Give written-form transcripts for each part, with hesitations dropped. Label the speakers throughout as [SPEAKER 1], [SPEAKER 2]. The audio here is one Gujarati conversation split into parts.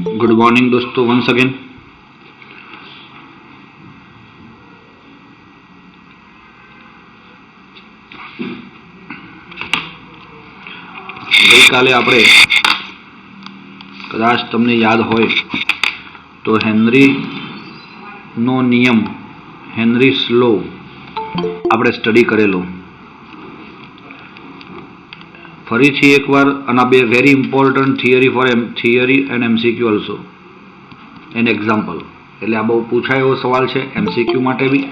[SPEAKER 1] गुड मॉर्निंग दोस्तों, वंस अगेन। गई काले आपणे कदाच तमने याद होय तो हेनरी नो नियम, हेनरीस लॉ आपणे स्टडी करेलो। फरीथी एक बार आना बे very important theory and MCQ also an example. એટલે આ બહુ પૂછાય એવો સવાલ છે, એમસીક્યુ માટે બી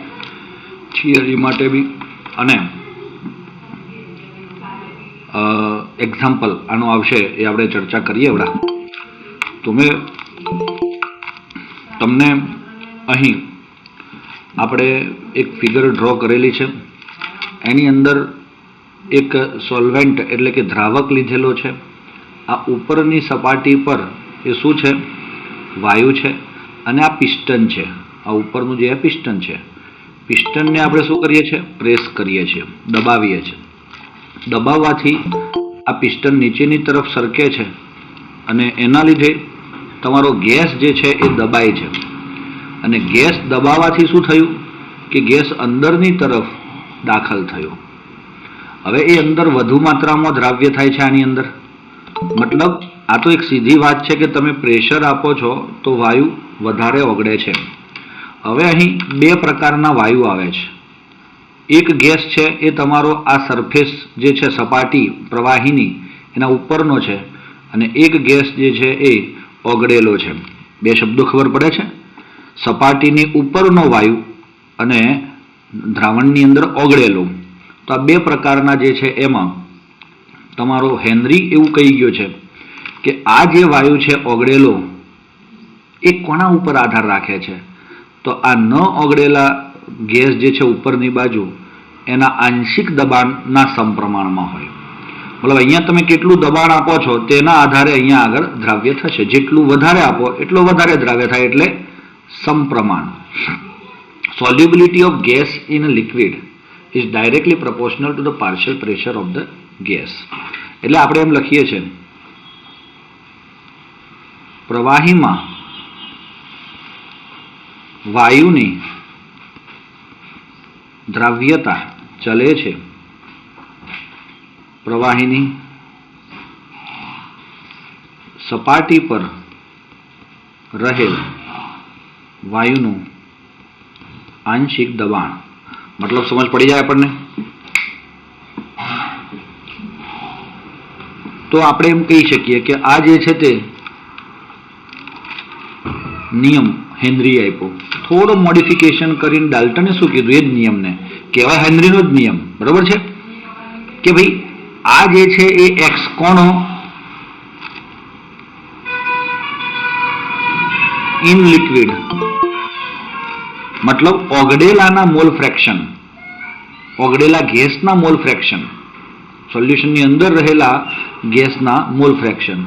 [SPEAKER 1] થિયરી માટે બી અને એક્ઝામ્પલ આનો આવશે એ આપણે ચર્ચા કરીએ હમણાં। તો મેં તમને અહીં આપણે એક ફિગર ડ્રો કરેલી છે, એની અંદર એક સોલ્વેન્ટ એટલે કે દ્રાવક લીધેલો છે। આ ઉપરની સપાટી પર એ શું છે? વાયુ છે અને આ પિસ્ટન છે। આ ઉપરનું જે પિસ્ટન છે, પિસ્ટનને આપણે શું કરીએ છીએ? પ્રેસ કરીએ છીએ, દબાવીએ છીએ। દબાવવાથી આ પિસ્ટન નીચેની તરફ સરકે છે અને એના લીધે તમારો ગેસ જે છે એ દબાય છે। અને ગેસ દબાવવાથી શું થયું કે ગેસ અંદરની તરફ દાખલ થયો। હવે એ અંદર વધુ માત્રામાં દ્રાવ્ય થાય છે આની અંદર, મતલબ આ તો એક સીધી વાત છે કે તમે પ્રેશર આપો છો તો વાયુ વધારે ઓગળે છે। હવે અહીં બે પ્રકારના વાયુ આવે છે। એક ગેસ છે એ તમારો આ સરફેસ જે છે સપાટી પ્રવાહીની એના ઉપરનો છે, અને એક ગેસ જે છે એ ઓગળેલો છે। બે શબ્દો ખબર પડે છે? સપાટીની ઉપરનો વાયુ અને દ્રાવણની અંદર ઓગળેલો। તો આ બે પ્રકારના જે છે એમાં તમારો હેનરી એવું કહી ગયો છે કે આ જે વાયુ છે ઓગળેલો એ કોના ઉપર આધાર રાખે છે? તો આ ન ઓગળેલા ગેસ જે છે ઉપરની બાજુ એના આંશિક દબાણના સમપ્રમાણમાં હોય। મતલબ અહીંયા તમે કેટલું દબાણ આપો છો તેના આધારે અહીંયા આગળ દ્રાવ્ય થશે। જેટલું વધારે આપો એટલો વધારે દ્રાવ્ય થાય, એટલે સમપ્રમાણ। Solubility of gas in a liquid is directly proportional to the partial pressure of the gas। એટલે આપણે એમ લખીએ છીએ, પ્રવાહીમાં વાયુની દ્રાવ્યતા ચલે છે પ્રવાહીની સપાટી પર રહેલ વાયુનું આંશિક દબાણ। मतलब समझ पड़ी जाए अपन ने? तो આપણે એમ કહી શકીએ કે આ જે છે તે નિયમ હેનરી આપ્યો, થોડો મોડિફિકેશન કરીને ડાલ્ટને શું કીધું એ જ નિયમને કહેવાય હેનરીનો જ નિયમ, બરોબર છે? કે ભાઈ આ જે છે એ એક્સ કોણો ઇન લિક્વિડ, मतलब ઓગળેલાના મોલ ફ્રેક્શન, ઓગળેલા ગેસના મોલ ફ્રેક્શન, સોલ્યુશનની અંદર રહેલા ગેસના mall fraction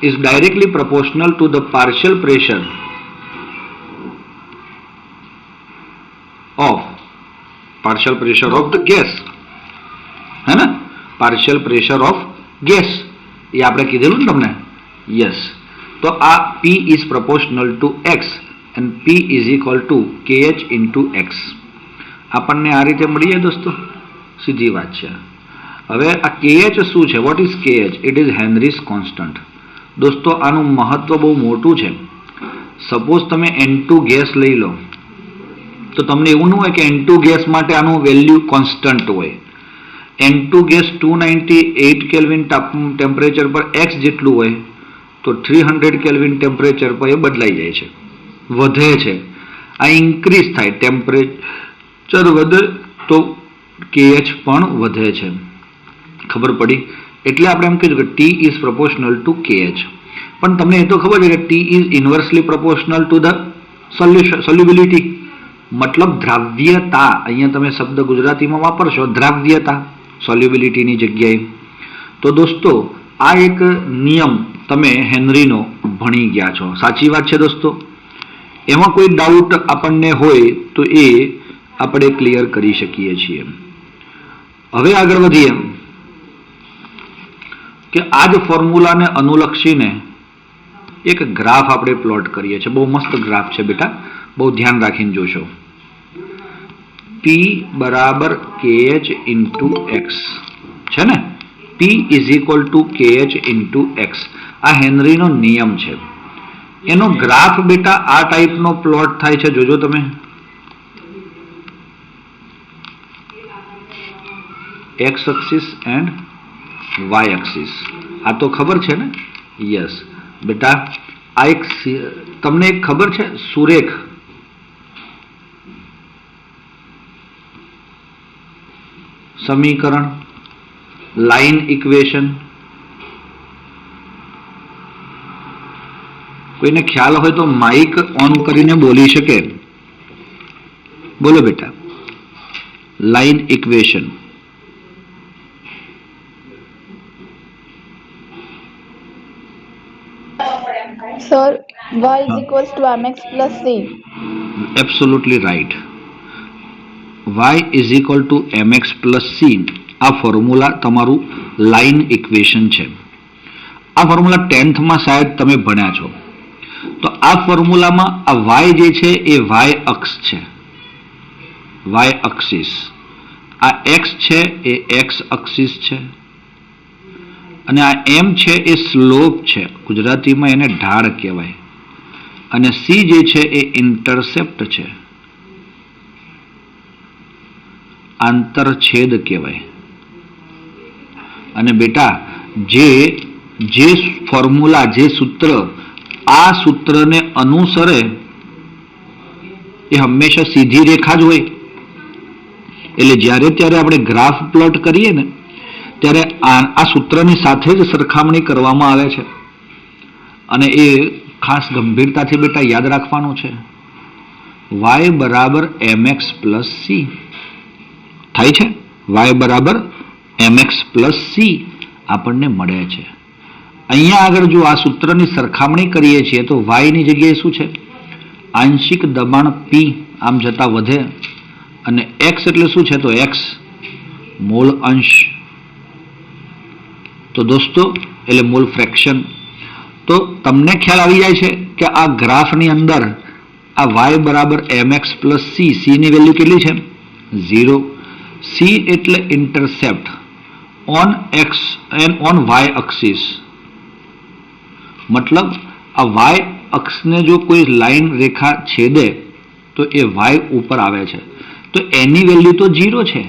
[SPEAKER 1] is directly proportional to the partial pressure of the gas, હે ને? પાર્શિયલ પ્રેશર ઓફ ગેસ એ આપણે કીધેલું ને તમને? યસ। તો આ P is proportional two x and P is equal to KH into X। આપણને આ રીતે મળી જાય દોસ્તો, સીધી વાત છે। હવે આ KH શું છે? What is KH? It is Henry's constant. દોસ્તો આનું મહત્વ બહુ મોટું છે। સપોઝ તમે N2 ગેસ લઈ લો તો તમને એવું ન હોય કે N2 ગેસ માટે આનું વેલ્યુ કોન્સ્ટન્ટ હોય। N2 ગેસ 298 કેલ્વિન ટેમ્પરેચર પર X જેટલું હોય તો 300 કેલ્વિન ટેમ્પરેચર પર એ બદલાઈ જાય છે, વધે છે। આ ઇન્ક્રીઝ થાય, ટેમ્પરેચર વધે તો KH પણ વધે છે। ખબર પડી? એટલે આપણે એમ કીધું કે T is proportional to KH। પણ તમને એ તો ખબર છે કે T is inversely proportional to the solubility, મતલબ દ્રાવ્યતા। અહીંયા તમે શબ્દ ગુજરાતીમાં વાપરશો દ્રાવ્યતા સોલ્યુબિલિટીની જગ્યાએ। તો દોસ્તો આ એક નિયમ તમે હેનરીનો ભણી ગયા છો, સાચી વાત છે દોસ્તો? એમાં કોઈ ડાઉટ આપણને હોય તો એ આપણે ક્લિયર કરી શકીએ છીએ। હવે આગળ વધીએ કે આ જ ફોર્મ્યુલાને અનુલક્ષીને એક ગ્રાફ આપણે પ્લોટ કરીએ છીએ. બહુ મસ્ત ગ્રાફ છે બેટા, બહુ ધ્યાન રાખીને જોશો. P બરાબર KH ઇન્ટુ એક્સ છે ને, P is equal to KH into x. આ હેનરીનો નિયમ છે. એનો ગ્રાફ બેટા આ ટાઈપનો પ્લોટ થાય છે. જોજો તમે, X axis and Y axis. આ તો ખબર છે ને? યસ બેટા, આ એક તમને એક ખબર છે સુરેખ સમીકરણ, લાઈન ઇક્વેશન? કોઈને ખ્યાલ હોય તો માઇક ઓન કરીને બોલી શકે. બોલો બેટા. Line equation.
[SPEAKER 2] Sir, y is equals to mx plus c.
[SPEAKER 1] Absolutely right. y is equal to mx plus c. આ ફોર્મ્યુલા તમારું લાઈન ઇક્વેશન છે. આ ફોર્મ્યુલા 10th માં શાયદ તમે ભણ્યા છો. તો આ ફોર્મ્યુલામાં આ y જે છે એ y અક્ષ છે, y અક્ષિસ. આ x છે એ x અક્ષિસ છે, અને આ m છે એ સ્લોપ છે, ગુજરાતીમાં એને ઢાળ કહેવાય. અને c જે છે એ ઇન્ટરસેપ્ટ છે, આંતરછેદ કહેવાય. અને બેટા જે ફોર્મ્યુલા, જે સૂત્ર આ સૂત્રને અનુસરે એ હંમેશા સીધી રેખા જ હોય. એટલે જ્યારે ત્યારે આપણે ગ્રાફ પ્લોટ કરીએ ને ત્યારે આ સૂત્રની સાથે જ સરખામણી કરવામાં આવે છે. અને એ ખાસ ગંભીરતાથી બેટા યાદ રાખવાનું છે. y બરાબર mx પ્લસ c થાય છે. y બરાબર mx પ્લસ c આપણને મળે છે. અહીંયા આગળ જો આ સૂત્રની સરખામણી કરીએ છીએ તો y ની જગ્યાએ શું છે? આંશિક દબાણ p આમ જતા વધે. અને x એટલે શું છે? તો x મોલ અંશ. તો દોસ્તો એટલે મોલ ફ્રેક્શન. તો તમને ખ્યાલ આવી જાય છે કે આ ગ્રાફની અંદર આ y બરાબર mx પ્લસ c, c ની વેલ્યુ કેટલી છે? 0. c એટલે intercept on x and on y axis. મતલબ આ y અક્ષને જો કોઈ લાઈન રેખા છેદે તો એ y ઉપર આવે છે. તો એની વેલ્યુ તો 0 છે.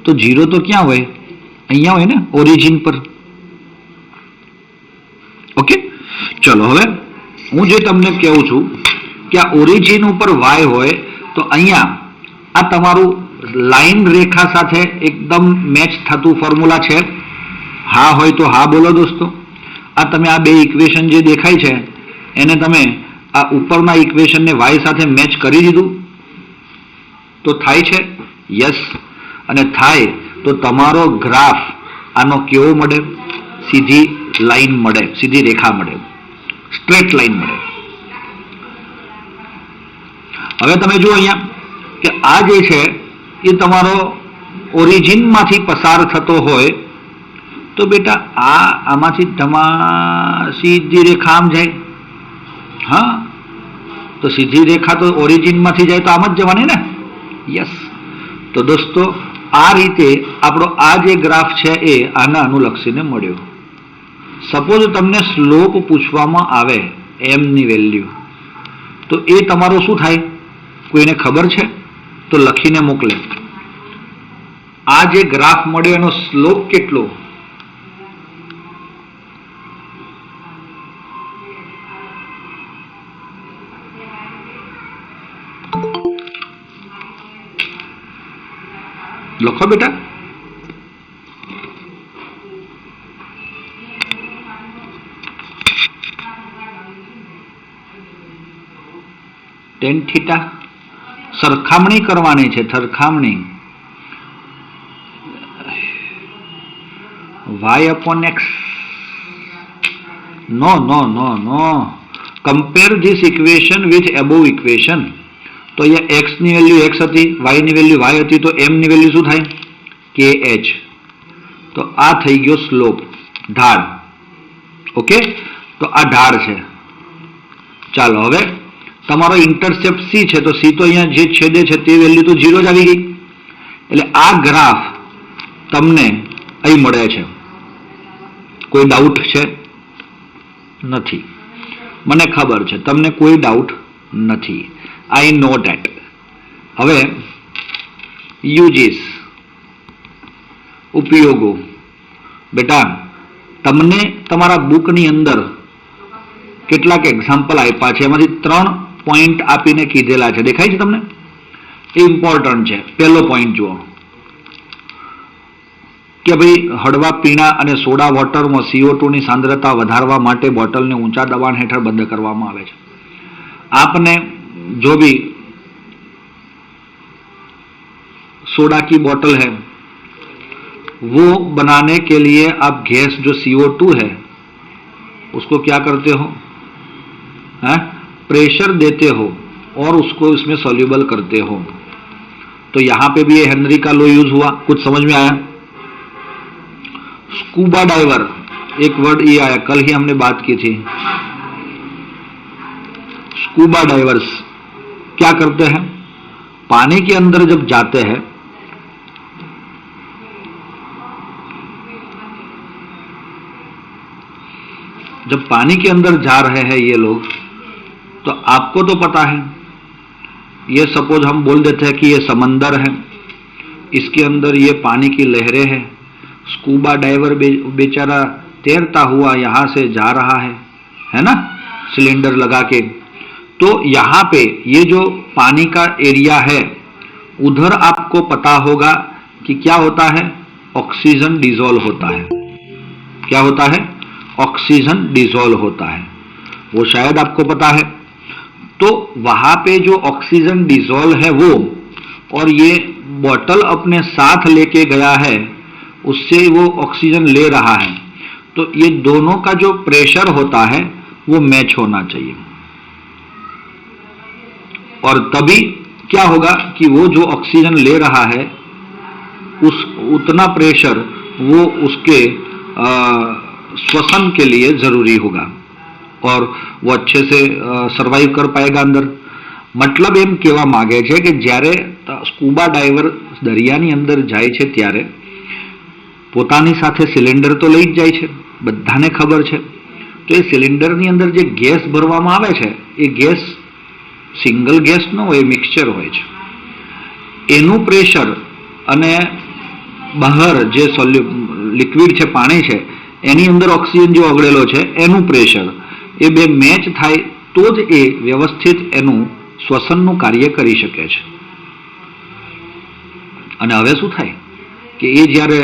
[SPEAKER 1] તો 0 તો ક્યાં હોય? અહીંયા હોય ને, ઓરિજિન પર. ઓકે, ચલો હવે હું જે તમને કહું છું કે આ ઓરિજિન ઉપર y હોય તો અહીંયા આ તમારું લાઈન રેખા સાથે એકદમ મેચ થતું ફોર્મ્યુલા છે. હા હોય તો હા બોલો દોસ્તો. આ તમે આ બે ઇક્વેશન જે દેખાય છે એને તમે આ ઉપરના ઇક્વેશનને y સાથે મેચ કરી દીધું તો થાય છે? યસ. અને થાય તો તમારો ગ્રાફ આનો કેવો મળે? સીધી લાઈન મળે, સીધી રેખા મળે, સ્ટ્રેટ લાઈન મળે. હવે તમે જુઓ અહીંયા કે આ જે છે એ તમારો ઓરિજિનમાંથી પસાર થતો હોય તો બેટા આમાંથી સીધી રેખા આમ જાય. હા, તો સીધી રેખા તો ઓરિજિનમાંથી જાય તો આમ જ જવાની ને. યસ. તો દોસ્તો આ રીતે આપણો આ જે ગ્રાફ છે એ આના અનુલક્ષીને મળ્યો. સપોઝ તમને સ્લોપ પૂછવામાં આવે m ની વેલ્યુ, તો એ તમારો શું થાય? કોઈને ખબર છે તો લખીને મોકલે. આ જે ગ્રાફ મળ્યો એનો સ્લોપ કેટલો? લખો બેટા. tan theta. સરખામણી કરવાની છે, સરખામણી. y upon x. No. Compare this equation with above equation. તો અહીંયા x ની વેલ્યુ x હતી, y ની વેલ્યુ y હતી, તો m ની વેલ્યુ શું થાય? kh. તો આ થઈ ગયો સ્લોપ, ઢાળ. ઓકે, તો આ ઢાળ છે. ચાલો હવે તમારો ઇન્ટરસેપ્ટ સી છે, તો સી તો અહીંયા જે છેદે છે તે વેલ્યુ તો 0 જ આવી ગઈ. એટલે આ ગ્રાફ તમને અહીં મળે છે. કોઈ ડાઉટ છે? નથી. મને ખબર છે તમને કોઈ ડાઉટ નથી. આઈ નો ધેટ. હવે યુજીસ ઉપયોગો. બેટા તમને તમારા બુકની અંદર કેટલાક એક્ઝામ્પલ આપ્યા છે, એમાંથી 3 પોઈન્ટ આપીને કીધેલા છે. દેખાય છે તમને? એ ઇમ્પોર્ટન્ટ છે. પહેલો પોઈન્ટ જુઓ કે ભાઈ હળવા પીણા અને સોડા વોટરમાં CO2 ની સાંદ્રતા વધારવા માટે બોટલને ઊંચા દબાણ હેઠળ બંધ કરવામાં આવે છે. आपने जो भी सोडा की बोतल है वो बनाने के लिए आप गैस जो CO2 है उसको क्या करते हो? प्रेशर देते हो और उसको इसमें सॉल्युबल करते हो. तो यहां पे भी ये हेनरी का लॉ यूज हुआ. कुछ समझ में आया? स्कूबा डाइवर एक वर्ड ये आया, कल ही हमने बात की थी. स्कूबा डाइवर्स क्या करते हैं? पानी के अंदर जब जाते हैं जब पानी के अंदर जा रहे हैं ये लोग, तो आपको तो पता है, ये सपोज हम बोल देते हैं कि ये समंदर है, इसके अंदर ये पानी की लहरें हैं. स्कूबा डाइवर बेचारा तैरता हुआ यहां से जा रहा है ना, सिलेंडर लगा के. तो यहां पे ये जो पानी का एरिया है उधर आपको पता होगा कि क्या होता है? ऑक्सीजन डिसॉल्व होता है. क्या होता है? ऑक्सीजन डिसॉल्व होता है. वो शायद आपको पता है. तो वहां पे जो ऑक्सीजन डिसॉल्व है वो, और ये बोतल अपने साथ लेके गया है, उससे वो ऑक्सीजन ले रहा है, तो ये दोनों का जो प्रेशर होता है वो मैच होना चाहिए. और तभी क्या होगा कि वो जो ऑक्सीजन ले रहा है उस उतना प्रेशर वो उसके श्वसन के लिए जरूरी होगा और वो अच्छे से सर्वाइव कर पाएगा अंदर. मतलब એમ કહેવા માંગે છે કે જ્યારે સ્કૂબા ડાઈવર દરિયાની અંદર જાય છે ત્યારે પોતાની સાથે સિલિન્ડર તો લઈ જ જાય છે, બધાને ખબર છે. તો એ સિલિન્ડરની અંદર જે ગેસ ભરવામાં આવે છે એ ગેસ સિંગલ ગેસ ન હોય, મિક્સચર હોય છે. એનું પ્રેશર અને બહાર જે લિક્વિડ છે, પાણી છે, એની અંદર ઓક્સિજન જે ઓગળેલો છે એનું પ્રેશર, એ બે મેચ થાય તો જ એ વ્યવસ્થિત એનું શ્વસનનું કાર્ય કરી શકે છે. અને હવે શું થાય કે એ જ્યારે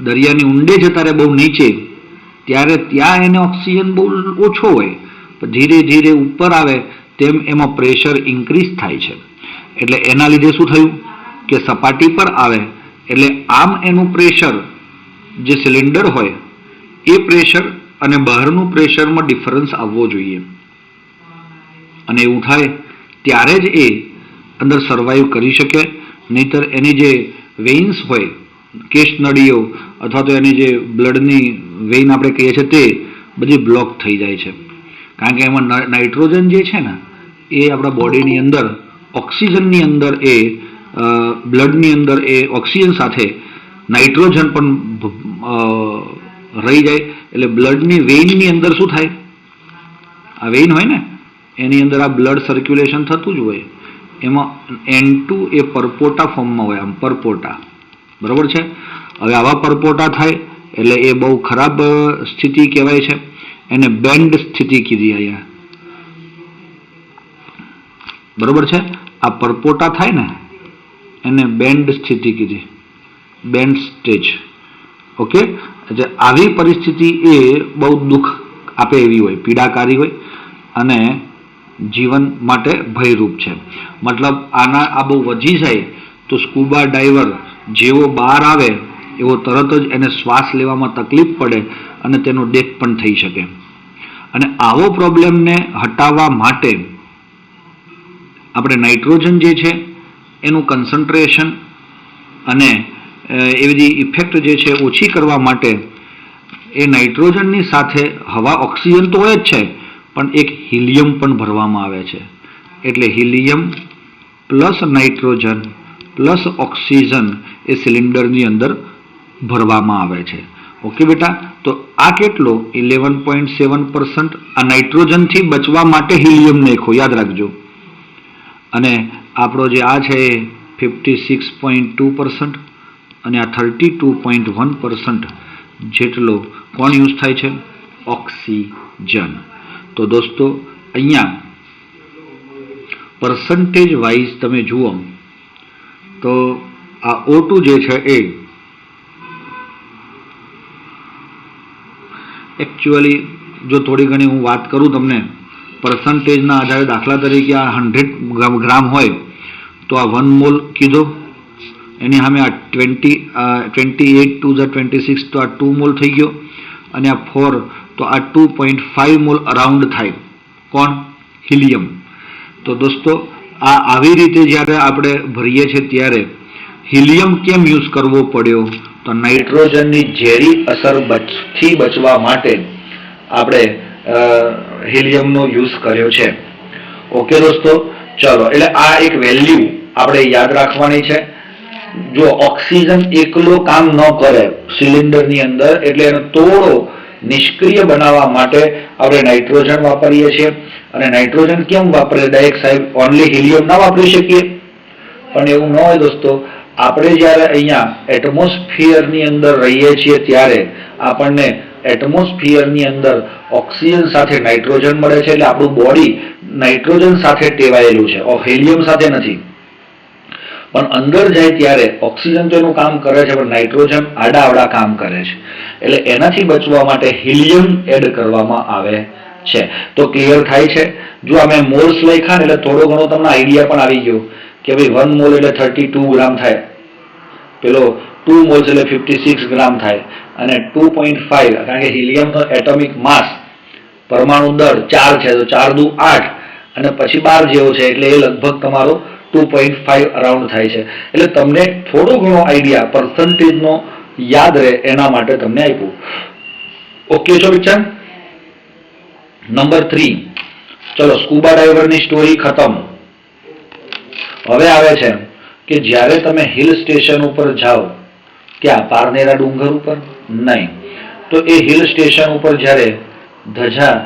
[SPEAKER 1] દરિયાની ઊંડે જતા રહે, બહુ નીચે, ત્યારે ત્યાં એને ઓક્સિજન બહુ ઓછો હોય, પણ ધીરે ધીરે ઉપર આવે તેમ એમાં પ્રેશર ઇન્ક્રીઝ થાય છે. એટલે એના લીધે શું થયું કે સપાટી પર આવે એટલે આમ એનું પ્રેશર જે સિલિન્ડર હોય એ પ્રેશર અને બહારનું પ્રેશરમાં ડિફરન્સ આવવો જોઈએ. અને એવું થાય ત્યારે જ એ અંદર સર્વાઈવ કરી શકે. નહીતર એની જે વેઇન્સ હોય, કેશ નળીઓ અથવા તો એની જે બ્લડની વેઇન આપણે કહીએ છીએ તે બધી બ્લોક થઈ જાય છે. કારણ કે એમાં નાઇટ્રોજન જે છે ને એ આપણા બોડીની અંદર ઓક્સિજનની અંદર એ બ્લડની અંદર એ ઓક્સિજન સાથે નાઇટ્રોજન પણ રહી જાય. એટલે બ્લડની વેઇનની અંદર શું થાય? આ વેઇન હોય ને એની અંદર આ બ્લડ સર્ક્યુલેશન થતું જ હોય. એમાં N2 એ પરપોટા ફોર્મમાં હોય, આમ પરપોટા. બરાબર છે? હવે આવા પરપોટા થાય એટલે એ બહુ ખરાબ સ્થિતિ કહેવાય છે. એને બેન્ડ સ્થિતિ કીધી અહીંયા. બરોબર છે? આ પરપોટા થાય ને એને બેન્ડ સ્થિતિ કીધી, બેન્ડ સ્ટેજ. ઓકે? એટલે આવી પરિસ્થિતિ એ બહુ દુઃખ આપે એવી હોય, પીડાકારી હોય અને જીવન માટે ભયરૂપ છે. મતલબ આ બહુ વધી જાય તો સ્કૂબા ડાઈવર જેવો બહાર આવે એવો તરત જ એને શ્વાસ લેવામાં તકલીફ પડે અને તેનો ડેથ પણ થઈ શકે. અને આવો પ્રોબ્લેમને હટાવવા માટે આપણે નાઇટ્રોજન જે છે એનું કન્સન્ટ્રેશન અને એ બધી ઇફેક્ટ જે છે ઓછી કરવા માટે એ નાઇટ્રોજનની સાથે હવા, ઓક્સિજન તો હોય જ છે, પણ એક હિલિયમ પણ ભરવામાં આવે છે. એટલે helium plus nitrogen plus oxygen એ સિલિન્ડરની અંદર ભરવામાં આવે છે. ઓકે બેટા, તો આ કેટલો 11.7%. આ નાઇટ્રોજનથી બચવા માટે હિલિયમ નાખ્યો, યાદ રાખજો. અને આપણો જે આ છે એ 56.2% અને આ 32.1% જેટલો કોણ યુઝ થાય છે? ઓક્સિજન. તો દોસ્તો અહીંયા પર્સન્ટેજ વાઇઝ તમે જુઓ તો આ O2 જે છે એ એકચ્યુઅલી જો થોડી ઘણી હું વાત કરું તમને પર્સન્ટેજના આધારે, દાખલા તરીકે આ 100 ગ્રામ હોય તો આ 1 મોલ કીધો, એની સામે આ 28 to the 26 તો આ 2 મોલ થઈ ગયો, અને આ 4 તો આ 2.5 મોલ અરાઉન્ડ થાય. કોણ? હિલિયમ. તો દોસ્તો આ આવી રીતે જ્યારે આપણે ભરીએ છીએ ત્યારે હિલિયમ કેમ યુઝ કરવો પડ્યો? તો નાઇટ્રોજનની ઝેરી અસરથી બચવા માટે આપણે હિલિયમનો યુઝ કર્યો છે. ઓકે દોસ્તો, ચલો. એટલે આ એક વેલ્યુ આપણે યાદ રાખવાની છે. જો ઓક્સિજન એકલો કામ ન કરે સિલિન્ડરની અંદર, એટલે એનો થોડો નિષ્ક્રિય બનાવવા માટે આપણે નાઇટ્રોજન વાપરીએ છીએ. અને નાઇટ્રોજન કેમ વાપરે? ડાયોક્સાઇડ ઓનલી હિલિયમ ના વાપરી શકીએ? પણ એવું ન હોય દોસ્તો. આપણે જ્યારે અહીંયા એટમોસ્ફિયરની અંદર રહીએ છીએ ત્યારે આપણને એટમોસ્ફિયરની અંદર ઓક્સિજન સાથે નાઇટ્રોજન મળે છે. એટલે આપણું બોડી નાઇટ્રોજન સાથે ટેવાયેલું છે, હિલિયમ સાથે નથી. પણ અંદર જાય ત્યારે ઓક્સિજન તો એનું કામ કરે છે, પણ નાઇટ્રોજન આડા કામ કરે છે. એટલે એનાથી બચવા માટે હિલિયમ એડ કરવામાં આવે છે. તો ક્લિયર થાય છે? જો અમે મોલ્સ લખ્યા ને એટલે થોડો ઘણો તમને આઈડિયા પણ આવી ગયો કે ભાઈ 1 મોલ એટલે 32 ગ્રામ થાય, પેલો 2 મોલ્સ એટલે 56 ગ્રામ થાય, અને 2.5 કારણ કે હિલિયમનો એટોમિક માસ પરમાણુ દળ 4 છે, તો 4 દુ 8 અને પછી 12 જેવો છે, એટલે એ લગભગ તમારો 2.5 અરાઉન્ડ થાય છે. એટલે તમને થોડો ઘણો આઈડિયા પર્સન્ટેજનો યાદ રહે એના માટે તમને આપ્યું. ઓકે છો બચ્ચા? નંબર 3. ચલો, સ્કુબા ડાઈવરની સ્ટોરી ખતમ. હવે આવે છે કે જ્યારે તમે હિલ સ્ટેશન ઉપર જાઓ, ક્યાં? પારનેરા ડુંગર ઉપર? નહીં. તો એ હિલ સ્ટેશન ઉપર જ્યારે ધજા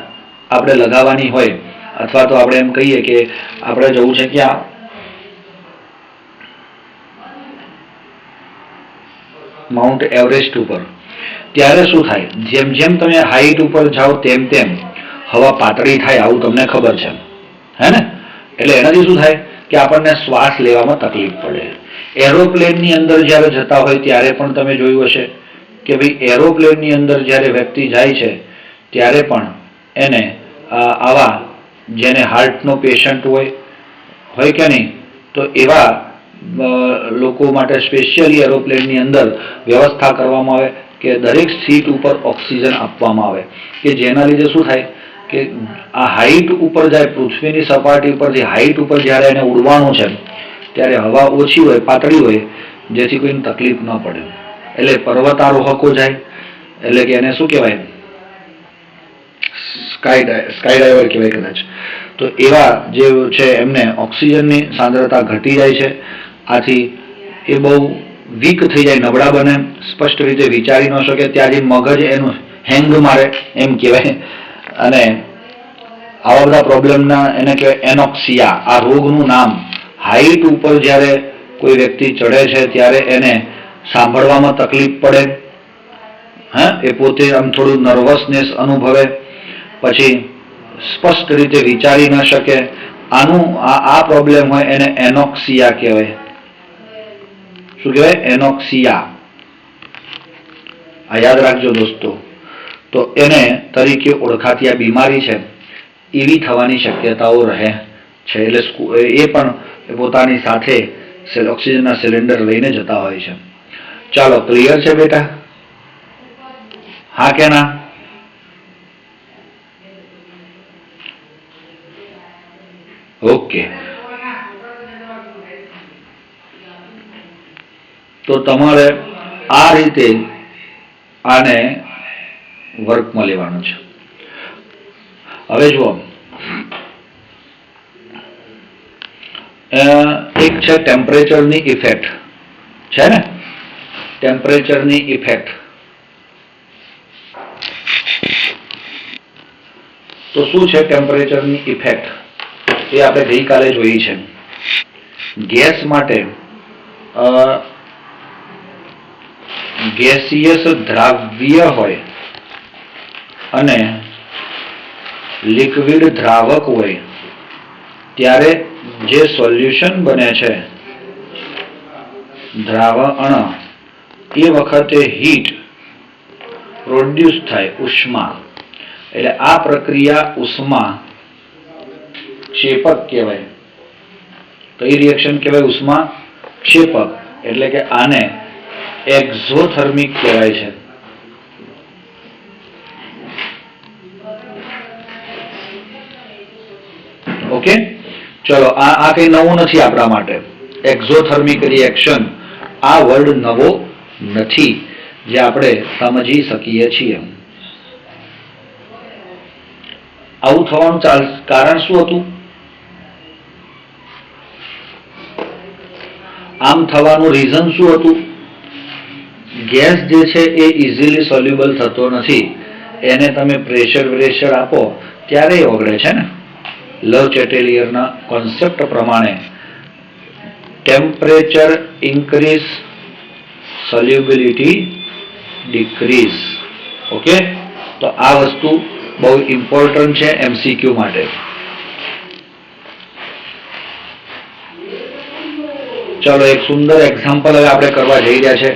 [SPEAKER 1] આપણે લગાવવાની હોય, અથવા તો આપણે એમ કહીએ કે આપણે જવું છે ક્યાં? માઉન્ટ એવરેસ્ટ ઉપર. ત્યારે શું થાય? જેમ જેમ તમે હાઈટ ઉપર જાઓ તેમ તેમ હવા પાતળી થાય, આવું તમને ખબર છે, હે ને? એટલે એનાથી શું થાય કે આપણને શ્વાસ લેવામાં તકલીફ પડે. એરોપ્લેનની અંદર જ્યારે જતા હોય ત્યારે પણ તમે જોયું હશે કે ભાઈ એરોપ્લેનની અંદર જ્યારે વ્યક્તિ જાય છે ત્યારે પણ એને આવા જેને હાર્ટનો પેશન્ટ હોય કે નહીં, તો એવા લોકો માટે સ્પેશિયલી એરોપ્લેનની અંદર વ્યવસ્થા કરવામાં આવે કે દરેક સીટ ઉપર ઓક્સિજન આપવામાં આવે, કે જેના લીધે શું થાય કે આ હાઈટ ઉપર જાય, પૃથ્વીની સપાટી ઉપરથી હાઈટ ઉપર જ્યારે એને ઉડવાનું છે ત્યારે હવા ઓછી હોય, પાતળી હોય, જેથી કોઈને તકલીફ ન પડે. એટલે પર્વતારોહકો જાય, એટલે કે એને શું કહેવાય? સ્કાય ડાઈવર કહેવાય કદાચ. તો એવા જે છે એમને ઓક્સિજનની સાંદ્રતા ઘટી જાય છે. આથી એ બહુ વીક થઈ જાય, નબળા બને, સ્પષ્ટ રીતે વિચારી ન શકે. ત્યાંથી મગજ એનું હેંગ મારે એમ કહેવાય. અને આવા બધા પ્રોબ્લેમના એને કહેવાય એનોક્સિયા. આ રોગનું નામ. હાઈટ ઉપર જ્યારે કોઈ વ્યક્તિ ચડે છે ત્યારે એને સાંભળવામાં તકલીફ પડે, હા, એ પોતે આમ થોડું નર્વસનેસ અનુભવે, પછી સ્પષ્ટ રીતે વિચારી ન શકે. આનું આ પ્રોબ્લેમ હોય એને એનોક્સિયા કહેવાય. શું કહેવાય? એનોક્સિયા. આ યાદ રાખજો દોસ્તો. તો એને તરીકે ઓળખાતી આ બીમારી છે, એવી થવાની શક્યતાઓ રહે છે. એટલે એ પણ પોતાની સાથે ઓક્સિજનના સિલિન્ડર લઈને જતા હોય છે. ચાલો, ક્લિયર છે બેટા? હા કે ના? ઓકે. તો તમારે આ રીતે આને વર્કમાં લેવાનું છે. હવે જુઓ, એક છે ટેમ્પરેચરની ઇફેક્ટ, છે ને? ટેમ્પરેચરની ઇફેક્ટ. તો શું છે ટેમ્પરેચરની ઇફેક્ટ? એ આપણે ગઈકાલે જોઈ છે. ગેસ માટે ગેસિયસ દ્રાવ્ય હોય અને લિક્વિડ દ્રાવક હોય ત્યારે જે સોલ્યુશન બને છે દ્રાવણ, એ વખતે હીટ પ્રોડ્યુસ થાય, ઉષ્મા. એટલે આ પ્રક્રિયા ઉષ્મા ક્ષેપક કહેવાય. કઈ રિએક્શન કહેવાય? ઉષ્મા ક્ષેપક. એટલે કે આને એક્ઝોથર્મિક કહેવાય છે. ઓકે, ચલો, આ કઈ નવું નથી આપણા માટે. એક્ઝોથર્મિક રિએક્શન આ વર્ડ નવો નથી, જે આપણે સમજી શકીએ છીએ. આવું થવાનું કારણ શું હતું? આમ થવાનું રીઝન શું હતું? ગેસ જે છે એ ઇઝીલી સોલ્યુબલ થતો નથી. એને તમે પ્રેશર આપો ત્યારે એ ઓગળે છે ને. લવ-ચેટેલિયરના કોન્સેપ્ટ પ્રમાણે temperature increase, solubility decrease. Okay, તો આ વસ્તુ બહુ ઇમ્પોર્ટન્ટ છે એમસીક્યુ માટે. ચલો, એક સુંદર એક્ઝામ્પલ હવે આપણે કરવા જઈ રહ્યા છે.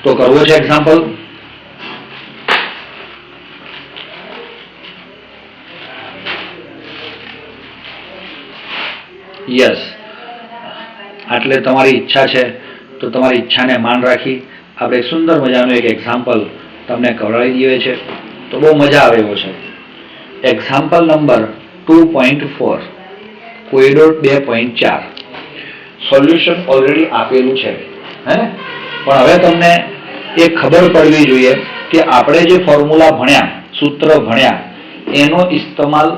[SPEAKER 1] તો કરવો છે એક્ઝામ્પલ? યસ. આટલે તમારી ઈચ્છા છે તો તમારી ઈચ્છાને માન રાખી આપણે સુંદર મજાનું એક એક્ઝામ્પલ તમને કરાવી દઈએ છે. તો બહુ મજા આવે એવો છે. Example number 2.4, corridor 2.4. Solution already આપેલું છે, હે? પણ હવે તમને એ ખબર પડવી જોઈએ કે આપણે જે ફોર્મ્યુલા ભણ્યા, સૂત્ર ભણ્યા, એનો ઇસ્તેમાલ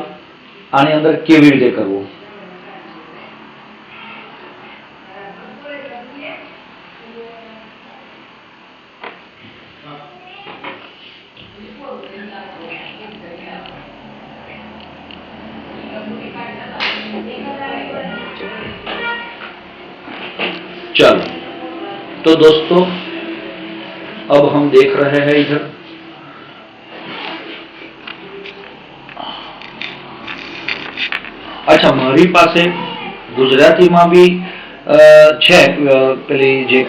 [SPEAKER 1] આની અંદર કેવી રીતે કરવો. चलो, तो दोस्तों अब हम देख रहे हैं इधर अच्छा, મારી પાસે ગુજરાતીમાં બી છે પેલી જે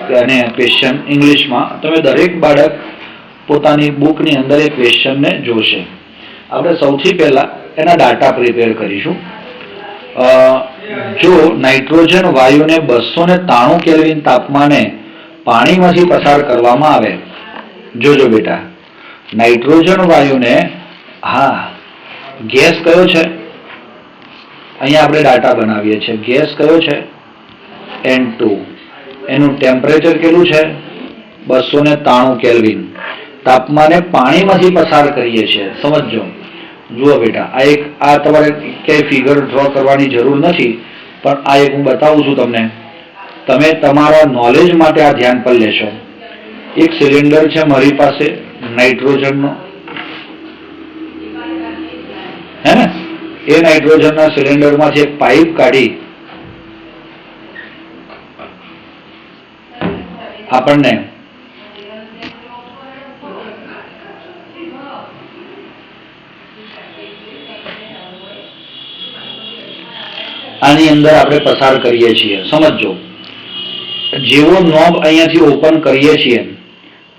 [SPEAKER 1] ક્વેશ્ચન, ઇંગ્લિશમાં. તમે દરેક બાળક પોતાની બુકની અંદર એ ક્વેશ્ચનને જોશે. આપણે સૌથી પહેલા એના ડાટા પ્રિપેર કરીશું. જો નાઇટ્રોજન વાયુને 293 કેલ્વિન તાપમાને પાણીમાંથી પસાર કરવામાં આવે, જોજો બેટા, નાઇટ્રોજન વાયુને, હા, ગેસ કયો છે? અહીંયા આપણે ડાટા બનાવીએ છીએ. ગેસ કયો છે? N2. એનું ટેમ્પરેચર કેટલું છે? 293 કેલ્વિન તાપમાને પાણીમાંથી પસાર કરીએ છીએ. સમજો. જુઓ બેટા, આ તમારે ક્યાંય ફિગર ડ્રો કરવાની જરૂર નથી, પણ આ એક હું બતાવું છું તમને. તમે તમારા નોલેજ માટે આ ધ્યાન પર લેશો. એક સિલિન્ડર છે મારી પાસે નાઇટ્રોજનનો, હે ને? એ નાઇટ્રોજનના સિલિન્ડરમાંથી એક પાઇપ કાઢી આપણને આની અંદર આપણે પસાર કરીએ છીએ. સમજો, જેવો નોબ અહીંયાથી ઓપન કરીએ છીએ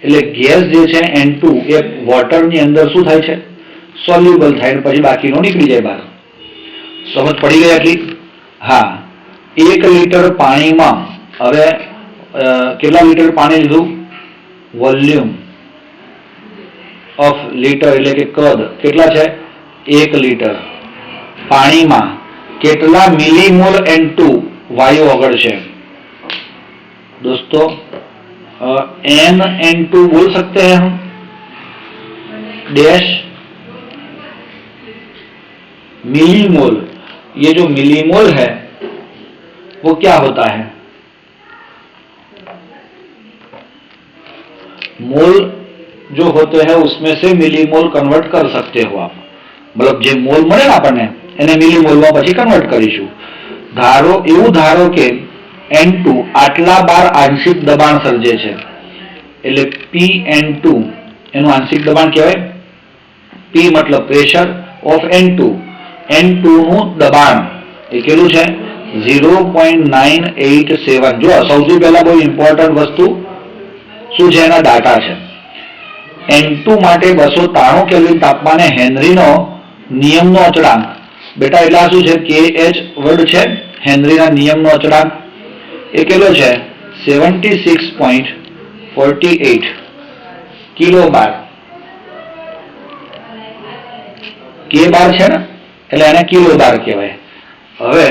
[SPEAKER 1] એટલે ગેસ જે છે N2 એ વોટરની અંદર શું થાય છે? સોલ્યુબલ થાય, પછી બાકીનો નીકળી જાય બહાર. સમજ પડી ગઈ આટલી? હા. 1 લીટર પાણીમાં હવે કેટલા લીટર પાણી લીધું? વોલ્યુમ ઓફ લીટર એટલે કે કદ કેટલા છે? 1 લીટર પાણીમાં કેટલા મિલીમોલ N2 વાયુ ઓગળશે? दोस्तों N2 बोल सकते हैं हम डैश मिलीमोल, ये जो मिलीमोल है वो क्या होता है? मोल जो होते हैं उसमें से मिलीमोल कन्वर्ट कर सकते हो आप, मतलब જે મોલ મળે ને આપણને એને મિલીમોલમાં પછી કન્વર્ટ કરીશું. એવું ધારો કે N2 આટલા બાર આંશિક દબાણ સર્જે છે, એટલે Pn2 એનું આંશિક દબાણ કહેવાય. P મતલબ પ્રેશર ઓફ N2, N2 નું દબાણ એ કેટલું છે? 0.987. જો સૌથી પહેલા બહુ ઇમ્પોર્ટન્ટ વસ્તુ શું છે? એના ડાટા છે. N2 માટે 293 કેલ્વિન તાપમાને હેનરીનો નિયમનો અચળાંક, બેટા એટલે શું છે? KH વર્ડ છે, હેનરીના નિયમનો અચળાંક એ કેટલો છે? 76.48 કિલોબાર. કે બાર છે ને એટલે એને કિલોબાર કહેવાય. હવે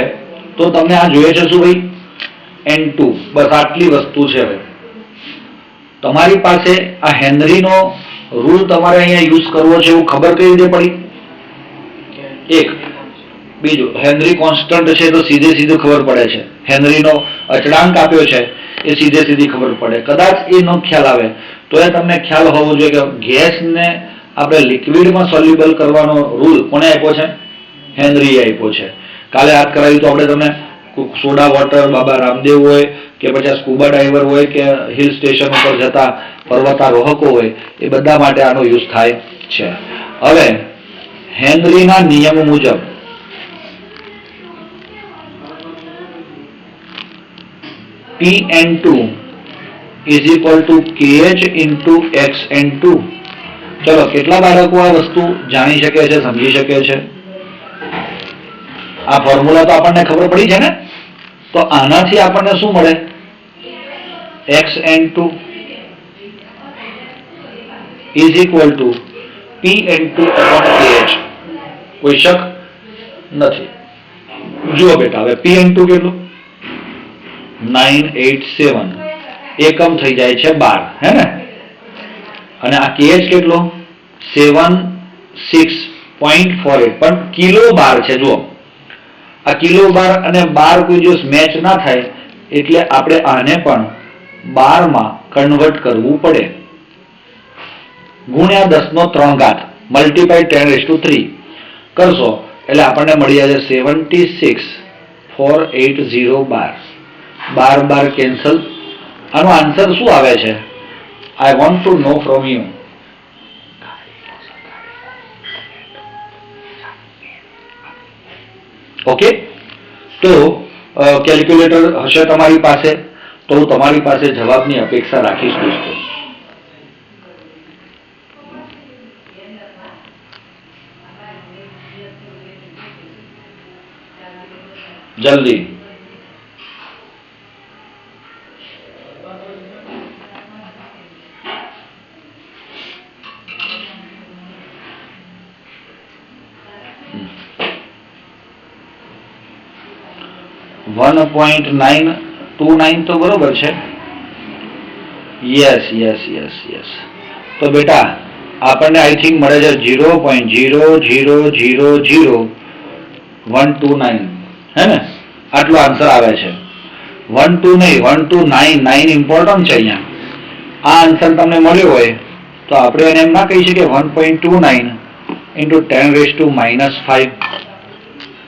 [SPEAKER 1] તો તમને આ જોઈએ છે શું ભાઈ? N2. બસ આટલી વસ્તુ છે. હવે તમારી પાસે આ હેનરીનો રૂલ તમારે અહીંયા યુઝ કરવો છે એવું ખબર કઈ રીતે પડી? એક. બીજું, હેનરી કોન્સ્ટન્ટ છે તો સીધે સીધું ખબર પડે છે. હેનરીનો અચળાંક આપ્યો છે એ સીધે સીધી ખબર પડે. કદાચ એ ન ખ્યાલ આવે તો એ તમને ખ્યાલ હોવો જોઈએ કે ગેસને આપણે લિક્વિડમાં સોલ્યુબલ કરવાનો રૂલ કોને આપ્યો છે? હેનરીએ આપ્યો છે. કાલે યાદ કરાવ્યું તો આપણે તમને સોડા વોટર બાબા રામદેવ હોય કે પછી સ્કુબા ડાઈવર હોય કે હિલ સ્ટેશન ઉપર જતા પર્વતારોહકો હોય એ બધા માટે આનો યુઝ થાય છે. હવે હેનરીના નિયમ મુજબ Pn2 is equal to KH into XN2. ચલો કેટલા બાળકો આ વસ્તુ જાણી શકે છે, સમજી શકે છે? આ ફોર્મ્યુલા તો આપણને ખબર પડી છે ને? તો આનાથી આપણને શું મળે? XN2 is equal to Pn2 upon KH. કોઈ શક નથી. જુઓ બેટા, હવે Pn2 કેટલું? 987. એકમ થઈ જાય છે 12, હે ને? અને આ KH કેટલો? 76.48. પણ કિલો બાર છે. જુઓ, આ કિલો બાર અને 12 કોઈ દિવસ મેચ ના થાય એટલે આપણે આને પણ 12 માં કન્વર્ટ કરવું પડે. ગુણ્યા 10³ મલ્ટીપ્લાય 10³ કરશો એટલે આપણને મળી જશે 76.480 બાર. 12 કેન્સલ. આનો આન્સર શું આવે છે? I want to know from you. Okay, તો કેલ્ક્યુલેટર હશે તમારી પાસે તો હું તમારી પાસે જવાબની અપેક્ષા રાખીશ દોસ્તો. જલ્દી. .929 તો બરોબર છે. Yes yes yes yes. તો બેટા આપણને આઈ થિંક મળે છે 0.0000129, હે ને? આટલો આન્સર આવે છે. 12 નહીં, 1299 ઇમ્પોર્ટન્ટ છે અહીંયા. આ આન્સર તમને મળ્યો હોય તો આપણે એને એમ ના કહી શકીએ 1.29 into 10⁻⁻5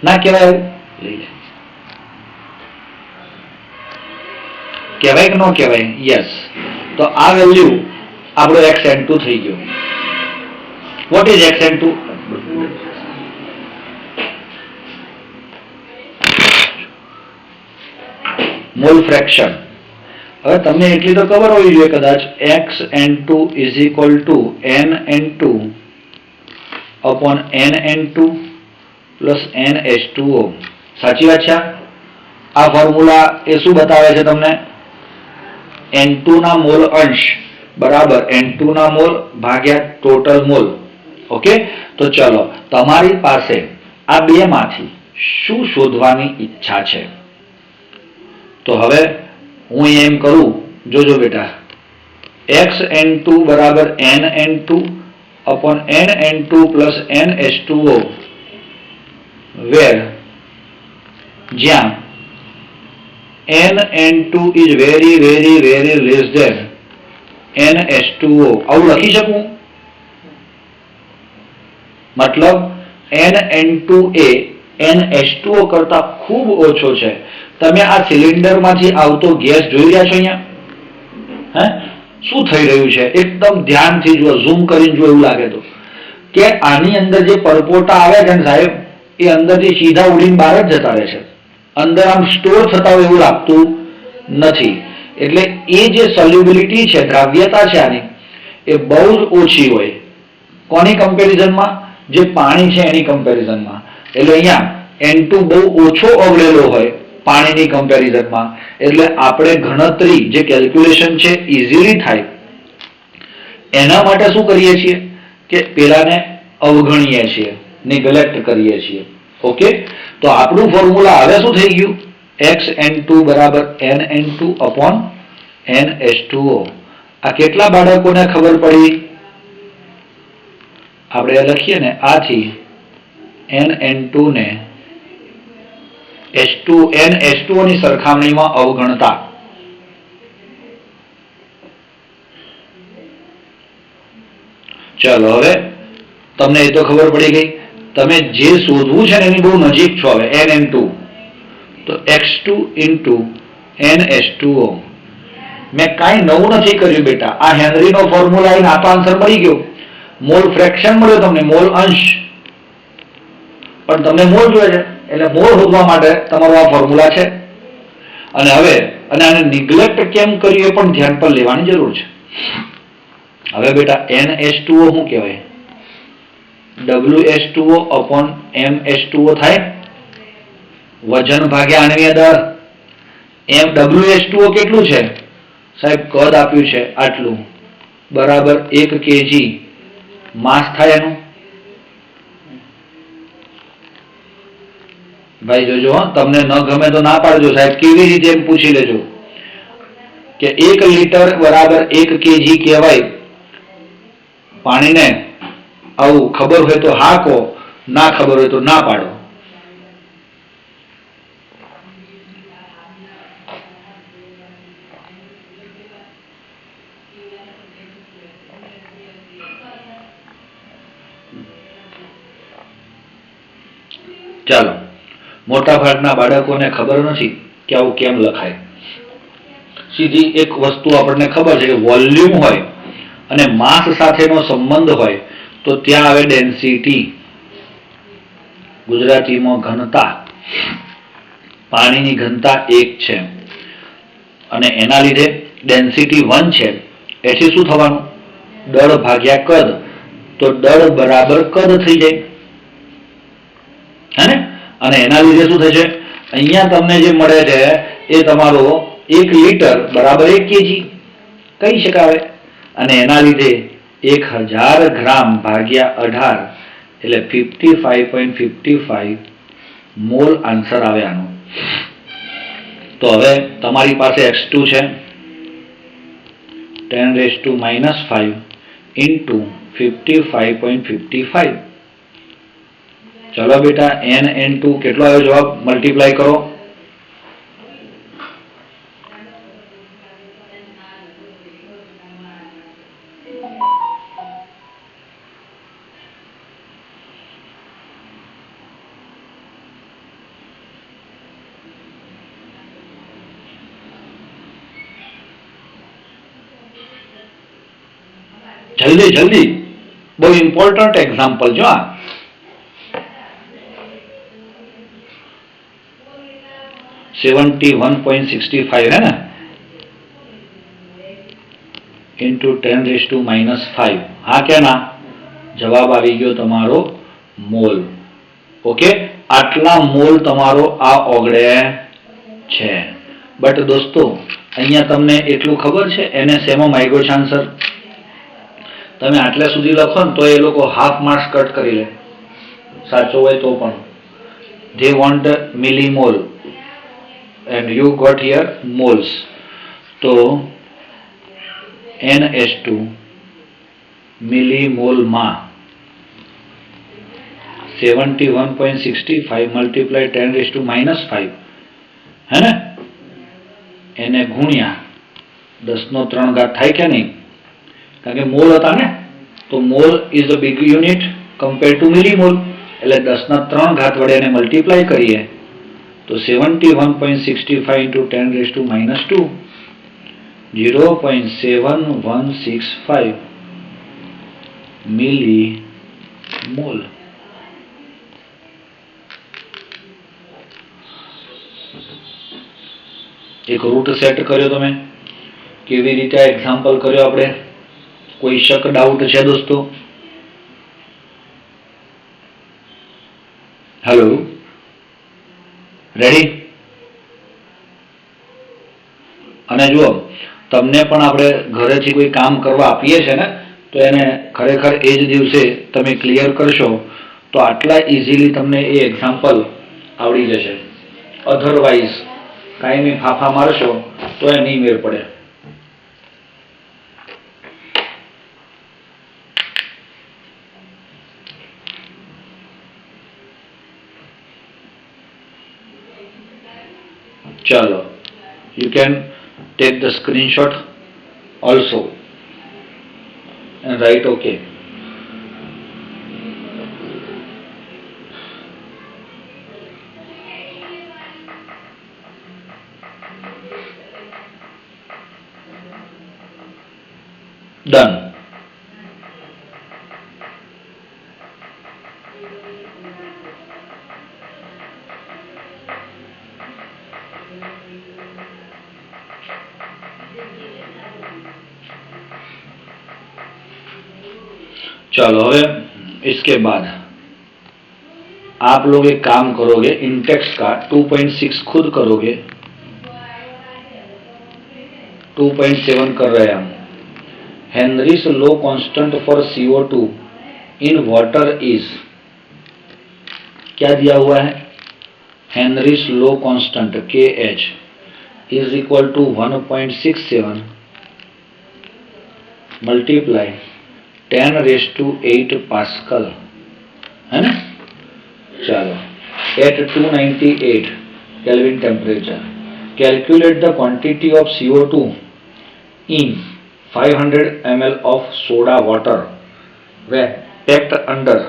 [SPEAKER 1] ના કહેવાય? કહેવાય કે ન કહેવાય? યસ. તો આ વેલ્યુ આપણો XN2 થઈ ગયો. What is XN2? Mall fraction. હવે તમને એટલી તો ખબર હોવી જોઈએ કદાચ XN2 is equal to NN2 upon NN2 plus NH2O. સાચી વાત છે? આ ફોર્મ્યુલા એ શું બતાવે છે તમને? N2 ના મોલ અંશ બરાબર N2 ના મોલ ભાગ્યા ટોટલ મોલ. ઓકે, તો ચલો તમારી પાસે આ બે માંથી શું શોધવાની ઈચ્છા છે? તો હવે હું એમ કરું, જોજો બેટા, XN2 બરાબર NN2 upon NN2 plus NH2O વેર જ્યાં NN2 is very very very less than NH2O. આવું લખી શકું? મતલબ NN2 એ NH2O કરતા ખૂબ ઓછો છે. તમે આ સિલિન્ડરમાંથી આવતો ગેસ જોઈ રહ્યા છો અહીંયા? હે, શું થઈ રહ્યું છે? એકદમ ધ્યાનથી જુઓ, ઝૂમ કરીને જુઓ, એવું લાગે તો કે આની અંદર જે પરપોટા આવે છે ને સાહેબ, એ અંદરથી સીધા ઉડીને બહાર જ જતા રહે છે. અંદર આમ સ્ટોર થતા હોય એવું લાગતું નથી. એટલે એ જે સોલ્યુબિલિટી છે, દ્રાવ્યતા છે આની, એ બહુ જ ઓછી હોય. કોની કમ્પેરિઝનમાં? જે પાણી છે એની કમ્પેરિઝનમાં. એટલે અહીંયા N2 બહુ ઓછો ઓગળેલો હોય પાણીની કમ્પેરિઝનમાં. એટલે આપણે ગણતરી જે કેલ્ક્યુલેશન છે ઇઝીલી થાય. એના માટે શું કરીએ છીએ કે પેલાને અવગણીએ છીએ, નિગ્લેક્ટ કરીએ છીએ. ઓકે, તો આપણું ફોર્મ્યુલા હવે શું થઈ ગયું? XN2 બરાબર NN2 upon NH2O. આ કેટલા બાળકોને ખબર પડી? આપણે લખીએ ને, આથી NN2 ને NH2O ની સરખામણીમાં અવગણતા. ચલો હવે તમને એ તો ખબર પડી ગઈ. તમે જે શોધવું છે ને એની બહુ નજીક છો હવે. NN2 તો X2 into NH2O. મેં કાંઈ નવું નથી કર્યું બેટા. આ હેનરીનો ફોર્મ્યુલા આવીને આ તો આન્સર મળી ગયો. મોલ ફ્રેક્શન મળ્યો તમને, મોલ અંશ, પણ તમને મોલ જોઈએ છે એટલે મોલ શોધવા માટે તમારો આ ફોર્મ્યુલા છે. અને હવે આને નિગ્લેક્ટ કેમ કર્યું એ પણ ધ્યાન પર લેવાની જરૂર છે. હવે બેટા NH2O શું કહેવાય? WH2O upon MH2O થાય. વજન ભાગ્યા આણ્વીય દળ. WH2O કેટલું છે સાહેબ? કદ આપ્યું છે આટલું, બરાબર 1 kg માસ થાય એનું. ભાઈ જોજો, તમને ન ગમે તો ના પાડજો સાહેબ. કેવી રીતે એમ પૂછી લેજો કે 1 લીટર બરાબર 1 kg કહેવાય પાણીને. આવું ખબર હોય તો હા કહો, ના ખબર હોય તો ના પાડો. ચાલો, મોટા ભાગના બાળકોને ખબર નથી કે આવું કેમ લખાય. સીધી એક વસ્તુ આપણને ખબર છે કે વોલ્યુમ હોય અને માસ સાથેનો સંબંધ હોય તો ત્યાં આવે ડેન્સિટી, ગુજરાતીમાં ઘનતા. પાણીની ઘનતા 1 છે અને એના લીધે ડેન્સિટી 1 છે. એથી શું થવાનું? દળ ભાગ્યા કદ. તો દળ બરાબર કદ થઈ જાય, હે ને? અને એના લીધે શું થશે? અહીંયા તમને જે મળે છે એ તમારો 1 લીટર બરાબર 1 kg કહી શકાય. અને એના લીધે 1000 ગ્રામ ભાગ્યા 18 એટલે 55.55 મોલ આન્સર આવે આનો. તો હવે તમારી પાસે X2 છે 10⁻⁵ into 55.55. ચલો બેટા, NN2 કેટલો આવ્યો જવાબ? મલ્ટીપ્લાય કરો. જલ્દી જલ્દી, બહુ ઇમ્પોર્ટન્ટ એક્ઝામ્પલ જો આ. $71.65 है ना, इंटू 10⁻⁵. हाँ क्या ना? जवाब આવી ગયો તમારો મોલ. ઓકે, આટલા મોલ તમારો આ ઓગળે છે. બટ દોસ્તો અહીંયા તમને એટલું ખબર છે એને શેમાં માંગ્યો છે આન્સર? તમે આટલા સુધી લખો ને તો એ લોકો હાફ માર્ક્સ કટ કરી લે, સાચો હોય તો પણ. they want millimole and you got here moles. તો NH2 મિલીમોલ માં 71.65 મલ્ટીપ્લાય 10⁻⁻5 હે ને, એને ગુણ્યા 10⁻³ થાય કે નહીં? કારણ કે મોલ હતા ને, તો mole is a big unit compare to millimole, એટલે 10⁻³ વડે એને મલ્ટીપ્લાય કરીએ તો 71.65 into 10⁻², 0.7165 મિલીમોલ. એક રૂટ સેટ કર્યો તમે. કેવી રીતે આ એક્ઝામ્પલ કર્યો આપણે? કોઈ શક ડાઉટ છે દોસ્તો? Hello, ready? અને જુઓ, તમને પણ આપણે ઘરેથી કોઈ કામ કરવા આપીએ છીએ ને, તો એને ખરેખર એ જ દિવસે તમે ક્લિયર કરશો તો આટલા ઇઝીલી તમને એ એક્ઝામ્પલ આવડી જશે. અધરવાઇઝ કાયમી ફાફા મારશો તો એ નહીં મેળ પડે. ચાલો, you can take the screenshot also and write okay. Done. चलो, હવે इसके बाद आप लोग एक काम करोगे, इंटेक्स का 2.6 खुद करोगे, 2.7 कर रहे हैं हम. Henry's law constant for CO2 in water is, क्या दिया हुआ है? Henry's law constant KH is equal to 1.67 multiply 10⁸ pascal, है ना? चलो, at 298 kelvin temperature calculate the quantity of CO2 in 500 ml of soda water when packed under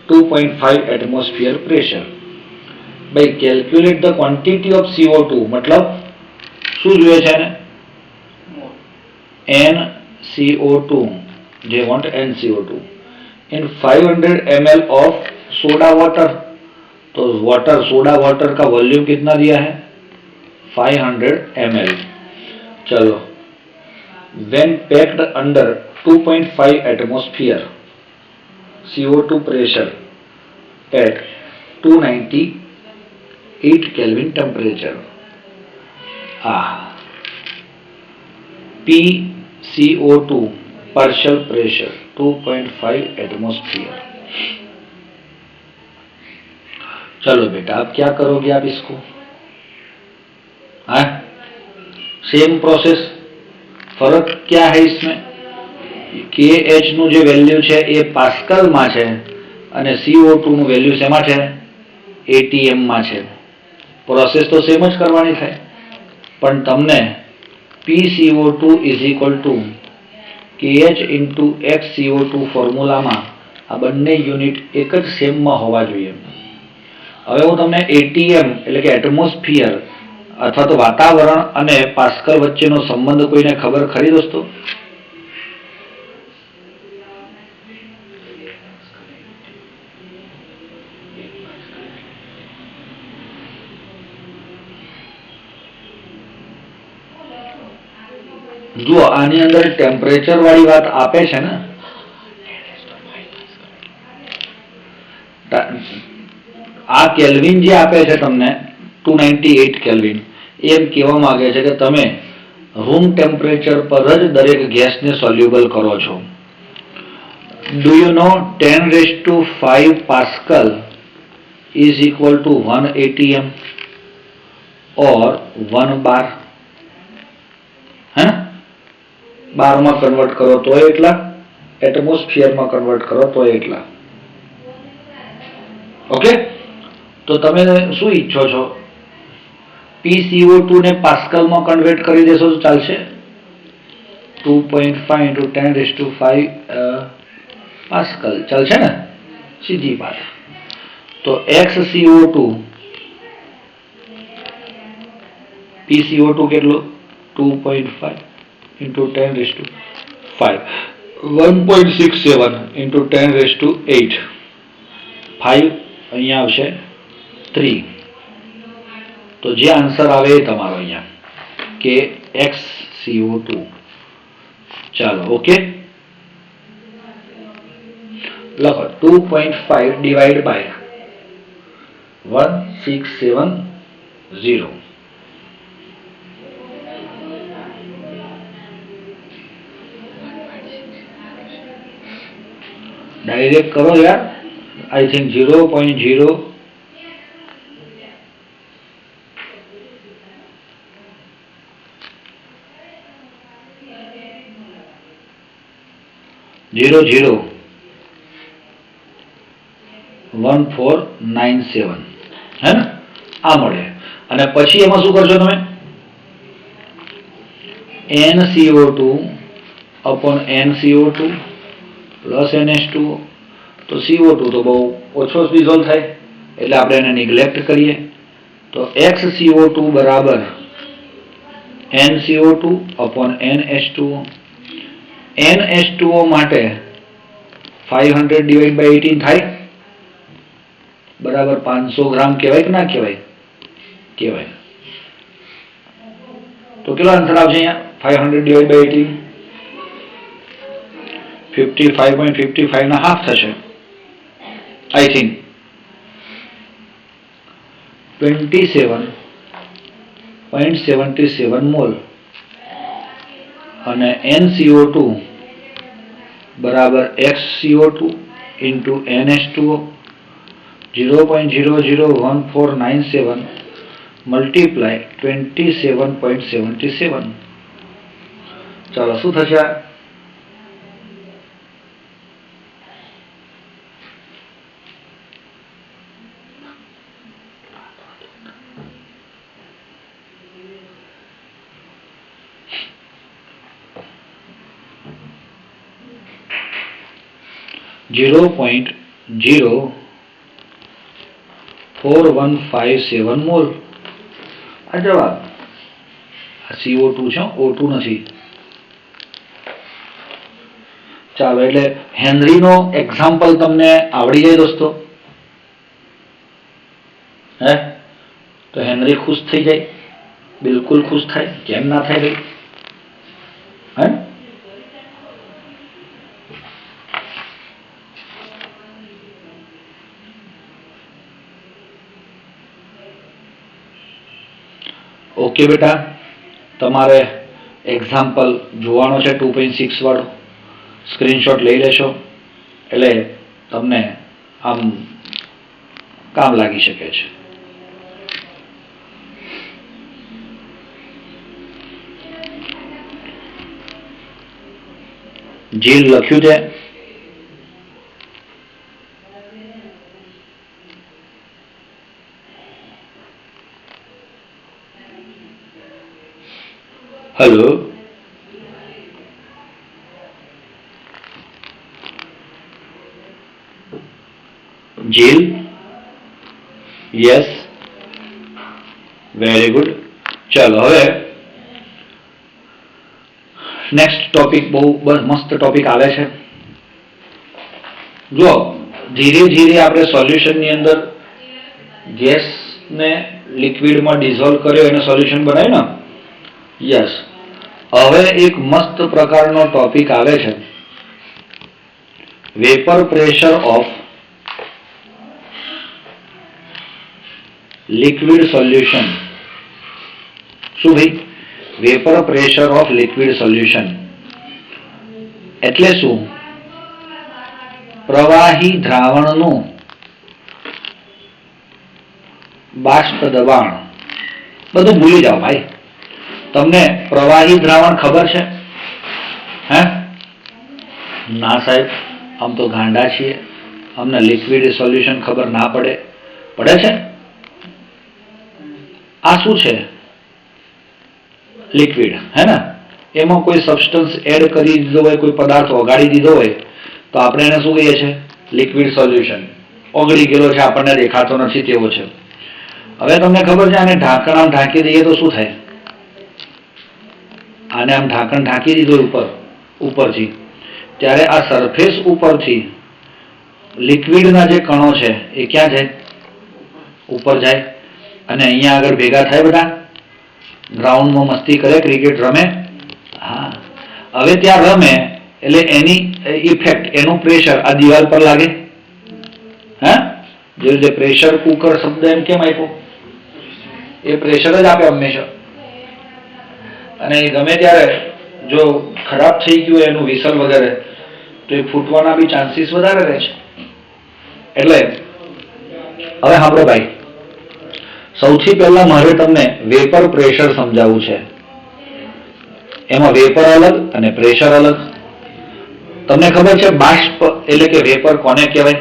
[SPEAKER 1] 2.5 atmosphere pressure. भाई calculate the quantity of CO2 मतलब શું જોઈએ છે ને? NCO2. They want NCO2 in 500 ml of soda water. तो वाटर, सोडा वाटर का वॉल्यूम कितना दिया है? 500 ml. चलो, when packed under 2.5 atmosphere CO2 pressure at 298 Kelvin temperature. PCO2 partial pressure 2.5 atmosphere. चलो बेटा, अब क्या करोगे आप इसको? हाँ, सेम प्रोसेस. फर्क क्या है इसमें? KH નું જે વેલ્યુ છે એ પાસ્કલ માં છે અને CO2 નું વેલ્યુ શેમાં છે? ATM માં છે. પ્રોસેસ તો સેમ જ કરવાની થાય, પણ તમને PCO2 is equal to KH into XCO2 ફોર્મ્યુલામાં આ બંને યુનિટ એક જ સેમમાં હોવા જોઈએ. હવે હું તમને ATM એટલે કે એટમોસ્ફિયર અથવા તો વાતાવરણ અને પાસ્કલ વચ્ચેનો સંબંધ કોઈને ખબર ખરી દોસ્તો? જુઓ, આની અંદર ટેમ્પરેચર વાળી વાત આપે છે ને, આ કેલ્વિન જે આપે છે તમને 298 કેલ્વિન, એમ કહેવા માંગે છે કે તમે રૂમ ટેમ્પરેચર પર જ દરેક ગેસને સોલ્યુબલ કરો છો. Do you know 10⁵ pascal is equal to 1 ATM ઓર 1 બાર? હે, બારમાં કન્વર્ટ કરો તો એટલા, એટમોસ્ફિયરમાં કન્વર્ટ કરો તો એટલા. ઓકે, તો તમે શું ઈચ્છો છો? PCO2 ને પાસ્કલમાં કન્વર્ટ કરી દેશો તો ચાલશે? 2.5 into 10⁵ પાસ્કલ ચાલશે ને? સીધી વાત. તો XCO2 PCO2 કેટલું? 2.5 into 10⁵ 1.67 into 10⁸ 5 અહીંયા આવશે 3. તો જે આન્સર આવે એ તમારો અહીંયા કે XCO2. ચાલો ઓકે, લખો 2.5 ડિવાઈડ બાય 1670. ડાયરેક્ટ કરો યાર. આઈ થિંક 0.0 0.01497 હે ને? આ મળે. અને પછી એમાં શું કરશો તમે? NCO2 upon NCO2 plus NH2O. તો CO2 તો બહુ ઓછો ડિઝોલ્વ થાય એટલે આપણે એને નિગ્લેક્ટ કરીએ. તો XCO2 બરાબર NCO2 upon NH2O. NH2O માટે 500 ડિવાઈડ બાય 18 થાય બરાબર 500 ગ્રામ કહેવાય કે ના કહેવાય? કહેવાય. તો કેટલો આન્સર આવશે અહીંયા? 500 ડિવાઈડ બાય 18 55.55 ના હાફ થશે આઈ થિંક. 27.77 મોલ. અને NCO2 બરાબર XCO2 into NH2O 0.001497 મલ્ટીપ્લાય 27.77. ચાલો શું થશે? 0.04157 મોલ. આ જવાબ. CO2 છે, O2 નથી. ચાલો, એટલે હેનરીનો એક્ઝામ્પલ તમને આવડી જાય દોસ્તો? હે? તો હેનરી ખુશ થઈ જાય? બિલકુલ ખુશ થાય. કેમ ના થાય ભાઈ? હે? ઓકે બેટા, તમારે એક્ઝામ્પલ જોવાનો છે 2.6 વાળો. સ્ક્રીનશોટ લઈ લેશો એટલે તમને આમ કામ લાગી શકે છે. જીલ લખ્યું છે? Hello, Jeel? Yes, very good. ચાલો હવે નેક્સ્ટ ટોપિક બહુ મસ્ત ટોપિક આવે છે. જો ધીરે ધીરે આપણે સોલ્યુશનની અંદર ગેસને લિક્વિડમાં ડિઝોલ્વ કર્યો એને સોલ્યુશન બનાવ્યું ને? યસ. હવે એક મસ્ત પ્રકારનો ટોપિક આવે છે, vapour pressure of liquid solution. શું ભાઈ? Vapour pressure of liquid solution એટલે શું? પ્રવાહી દ્રાવણનું બાષ્પ દબાણ. બધું ભૂલી જાઓ ભાઈ. તમને પ્રવાહી દ્રાવણ ખબર છે? હે? ના સાહેબ, આમ તો ગાંડા છીએ. અમને લિક્વિડ સોલ્યુશન ખબર ના પડે? પડે છે? આ શું છે? લિક્વિડ, હે ને? એમાં કોઈ સબસ્ટન્સ એડ કરી દીધો હોય, કોઈ પદાર્થ ઓગાળી દીધો હોય તો આપણે એને શું કહીએ છીએ? Liquid solution. ઓગળી ગયેલો છે, આપણને દેખાતો નથી તેવો છે. હવે તમને ખબર છે, આને ઢાંકણ આમ ઢાંકી દઈએ તો શું થાય? આને આમ ઢાંકણ ઢાંકી દીધું ઉપરથી, ત્યારે આ સરફેસ ઉપરથી લિક્વિડના જે કણો છે એ ક્યાં જાય? ઉપર જાય. અને અહીંયા આગળ ભેગા થાય બધા, ગ્રાઉન્ડમાં મસ્તી કરે, ક્રિકેટ રમે. હા, હવે ત્યાં રમે એટલે એની ઇફેક્ટ, એનું પ્રેશર આ દિવાલ પર લાગે. હા, જે રીતે પ્રેશર કુકર શબ્દ એમ કેમ આપ્યો? એ પ્રેશર જ આપે હંમેશા. અને એ ગમે ત્યારે જો ખરાબ થઈ ગયું એનું વિસલ વગેરે તો એ ફૂટવાના બી ચાન્સીસ વધારે રહે છે. એટલે હવે સાંભળો ભાઈ, સૌથી પહેલા મારે તમને વેપર પ્રેશર સમજાવવું છે. એમાં વેપર અલગ અને પ્રેશર અલગ. તમને ખબર છે બાષ્પ એટલે કે વેપર કોને કહેવાય?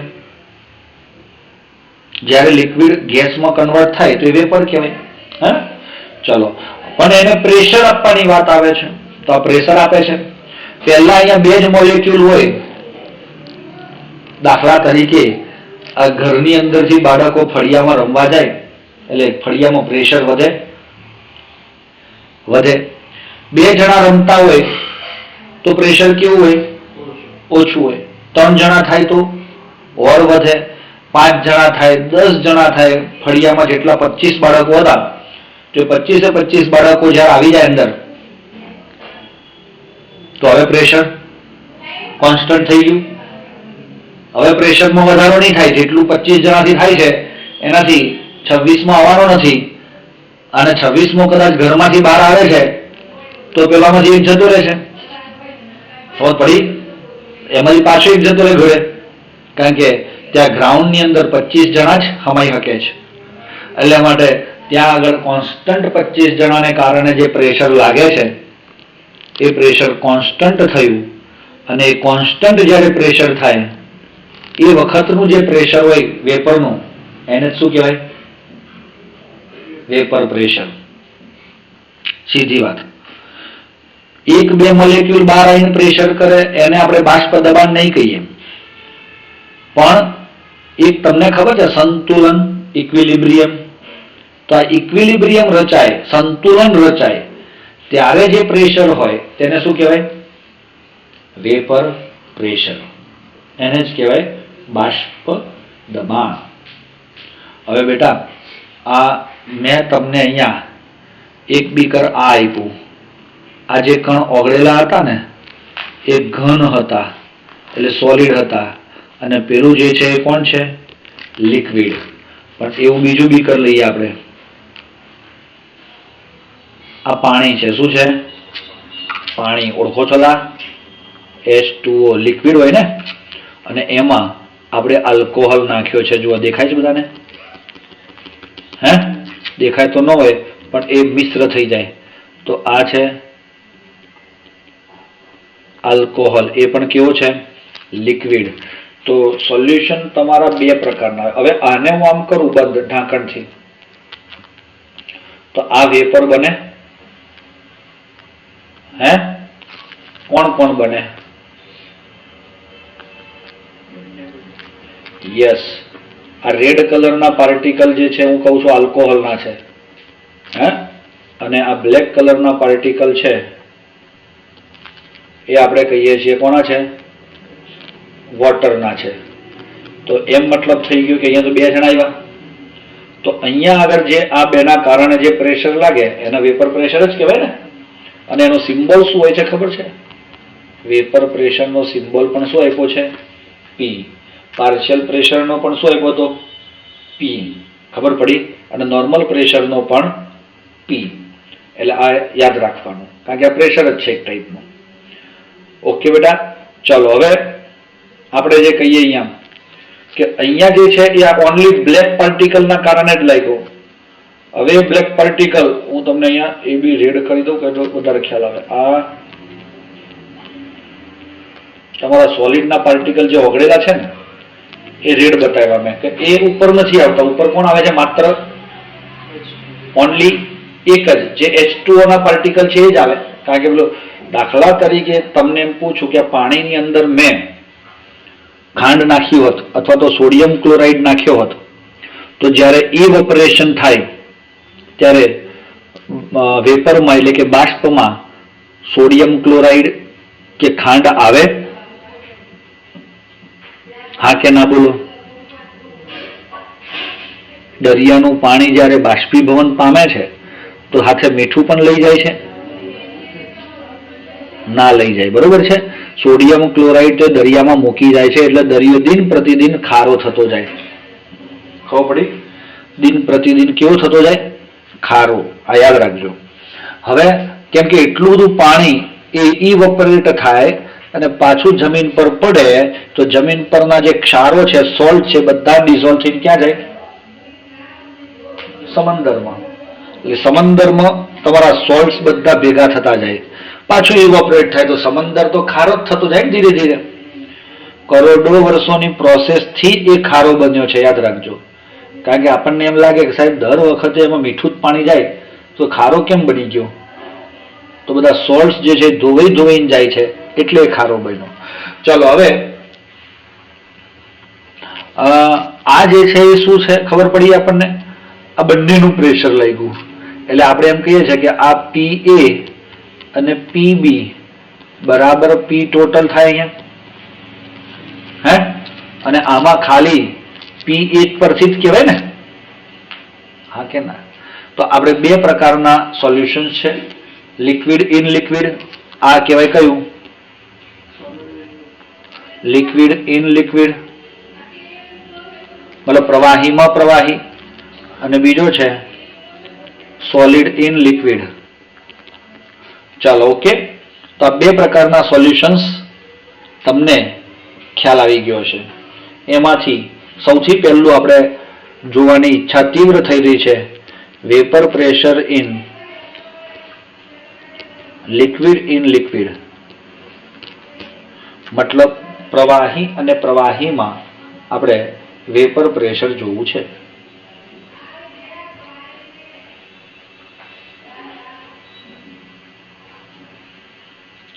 [SPEAKER 1] જ્યારે લિક્વિડ ગેસમાં કન્વર્ટ થાય તો એ વેપર કહેવાય. હા, ચલો. પણ એને પ્રેશર આપવાની વાત આવે છે તો આ પ્રેશર આપે છે. પહેલા અહીંયા બે જ મોલેક્યુલ હોય. દાખલા તરીકે આ ઘરની અંદરથી બાળકો ફળિયામાં રમવા જાય એટલે ફળિયામાં પ્રેશર વધે. બે જણા રમતા હોય તો પ્રેશર કેવું હોય? ઓછું હોય. 3 જણા થાય તો ઓર વધે. 5 જણા થાય, 10 જણા થાય, ફળિયામાં જેટલા 25 બાળકો હતા તો 25 બાળકો જ્યારે આવી જાય અંદર તો હવે પ્રેશર કોન્સ્ટન્ટ થઈ ગયું. હવે પ્રેશરમાં વધારો નહીં થાય. જેટલું 25 જણાથી થાય છે એનાથી 26માં આવવાનો નથી. અને 26મો કદાચ ઘરમાંથી બહાર આવે છે તો પેલામાંથી એક જતો રહે છે. ખબર પડી? એમાંથી પાછો એક જતો રહે ઘરે. કારણ કે ત્યાં ગ્રાઉન્ડની અંદર 25 જણા જ સમાઈ શકે છે. એટલે માટે ત્યાં આગળ કોન્સ્ટન્ટ 25 જણાને કારણે જે પ્રેશર લાગે છે એ પ્રેશર કોન્સ્ટન્ટ થયું. અને એ કોન્સ્ટન્ટ જ્યારે પ્રેશર થાય એ વખતનું જે પ્રેશર હોય વેપરનું એને શું કહેવાય? Vapour pressure. સીધી વાત. 1-2 મોલેક્યુલ બહાર આવીને પ્રેશર કરે એને આપણે બાષ્પ દબાણ નહીં કહીએ. પણ એક તમને ખબર છે સંતુલન, ઇક્વિલિબ્રિયમ. તો આ ઇક્વિલિબ્રિયમ રચાય, સંતુલન રચાય ત્યારે જે પ્રેશર હોય તેને શું કહેવાય? Vapour pressure. એને જ કહેવાય બાષ્પ દબાણ. હવે બેટા, આ મેં તમને અહીંયા એક બીકર આ આપ્યું. આ જે કણ ઓગળેલા હતા ને એ ઘન હતા, એટલે સોલિડ હતા. અને પેલું જે છે એ કોણ છે? લિક્વિડ. પણ એવું બીજું બીકર લઈએ આપણે. આ પાણી છે. શું છે? પાણી. ઓળખો છો? H2O લિક્વિડ હોય ને, અને એમાં આપણે આલ્કોહોલ નાખ્યો છે. જુઓ, દેખાય છે બધાને? હે, દેખાય તો ન હોય પણ એ મિશ્ર થઈ જાય તો આ છે આલ્કોહોલ. એ પણ કેવો છે? લિક્વિડ. તો સોલ્યુશન તમારા 2 પ્રકારના. હવે આને હું આમ કરું બંધ ઢાંકણથી તો આ વેપર બને. હે, કોણ બને? યસ, આ રેડ કલરના પાર્ટિકલ જે છે હું કહું છું આલ્કોહોલના છે. હે, અને આ બ્લેક કલરના પાર્ટિકલ છે એ આપણે કહીએ છીએ કોના છે? વોટરના છે. તો એમ મતલબ થઈ ગયું કે અહીંયા તો 2 જણા આવ્યા. તો અહીંયા આગળ જે આ બેના કારણે જે પ્રેશર લાગે એને વેપર પ્રેશર જ કહેવાય ને. અને એનો સિમ્બોલ શું હોય છે ખબર છે? વેપર પ્રેશરનો સિમ્બોલ પણ શું આપ્યો છે? P. પાર્શિયલ પ્રેશરનો પણ શું આપ્યો હતો? P. ખબર પડી? અને નોર્મલ પ્રેશરનો પણ P. એટલે આ યાદ રાખવાનું, કારણ કે આ પ્રેશર જ છે એક ટાઈપનું. ઓકે બેટા, ચલો. હવે આપણે જે કહીએ અહીંયા કે અહીંયા જે છે એ આ ઓનલી બ્લેક પાર્ટિકલના કારણે જ લાગ્યો. હવે બ્લેક પાર્ટિકલ હું તમને અહીંયા એ બી રેડ કરી દઉં કે વધારે ખ્યાલ આવે. આ તમારા સોલિડના પાર્ટિકલ જે ઓગળેલા છે ને એ રેડ બતાવ્યા મેં કે એ ઉપર નથી આવતા. ઉપર કોણ આવે છે? માત્ર ઓનલી એક જ જે H2O ના પાર્ટિકલ છે એ જ આવે. કારણ કે પેલો દાખલા તરીકે તમને એમ પૂછું કે પાણીની અંદર મેં ખાંડ નાખી હોત અથવા તો સોડિયમ ક્લોરાઇડ નાખ્યો હોત તો જ્યારે ઇવોપરેશન થાય ત્યારે વેપરમાં એટલે કે બાષ્પમાં સોડિયમ ક્લોરાઇડ કે ખાંડ આવે? હા કે ના બોલો? દરિયાનું પાણી જ્યારે બાષ્પીભવન પામે છે તો સાથે મીઠું પણ લઈ જાય છે? ના લઈ જાય. બરોબર છે. સોડિયમ ક્લોરાઇડ તો દરિયામાં મૂકી જાય છે એટલે દરિયો દિન પ્રતિદિન ખારો થતો જાય. ખબર પડી? દિન પ્રતિદિન કેવો થતો જાય? ખારો. આ યાદ રાખજો. હવે કેમ કે એટલું બધું પાણી એ ઇવોપરેટ થાય અને પાછું જમીન પર પડે તો જમીન પરના જે ક્ષારો છે, સોલ્ટ છે, બધા ડિઝોલ્વ થઈને ક્યાં જાય? સમંદરમાં. એટલે સમંદરમાં તમારા સોલ્ટ્સ બધા ભેગા થતા જાય. પાછું ઇવોપરેટ થાય તો સમંદર તો ખારો જ થતો જાય ધીરે ધીરે. કરોડો વર્ષોની પ્રોસેસથી એ ખારો બન્યો છે, યાદ રાખજો. કારણ કે આપણને એમ લાગે કે સાહેબ દર વખતે એમાં મીઠું જ પાણી જાય તો ખારો કેમ બની ગયો? તો બધા સોલ્ટ્સ જે છે ધોવાઈને જાય છે એટલે એ ખારો બન્યો. ચાલો હવે આ જે છે એ શું છે ખબર પડી આપણને? આ બંનેનું પ્રેશર લાગ્યું એટલે આપણે એમ કહીએ છીએ કે આ PA અને PB બરાબર P ટોટલ થાય અહીંયા. હે? અને આમાં ખાલી P1 પરથી જ કહેવાય ને? હા કે ના? તો આપણે બે પ્રકારના સોલ્યુશન્સ છે, લિક્વિડ ઇન લિક્વિડ. આ કહેવાય કયું? લિક્વિડ ઇન લિક્વિડ, મતલબ પ્રવાહીમાં પ્રવાહી. અને બીજો છે સોલિડ ઇન લિક્વિડ. ચાલો ઓકે. તો આ બે પ્રકારના સોલ્યુશન્સ તમને ખ્યાલ આવી ગયો છે. એમાંથી સૌથી પહેલું આપણે જોવાની ઈચ્છા તીવ્ર થઈ રહી છે, વેપર પ્રેશર ઇન લિક્વિડ. મતલબ પ્રવાહી અને પ્રવાહીમાં આપણે વેપર પ્રેશર જોવું છે.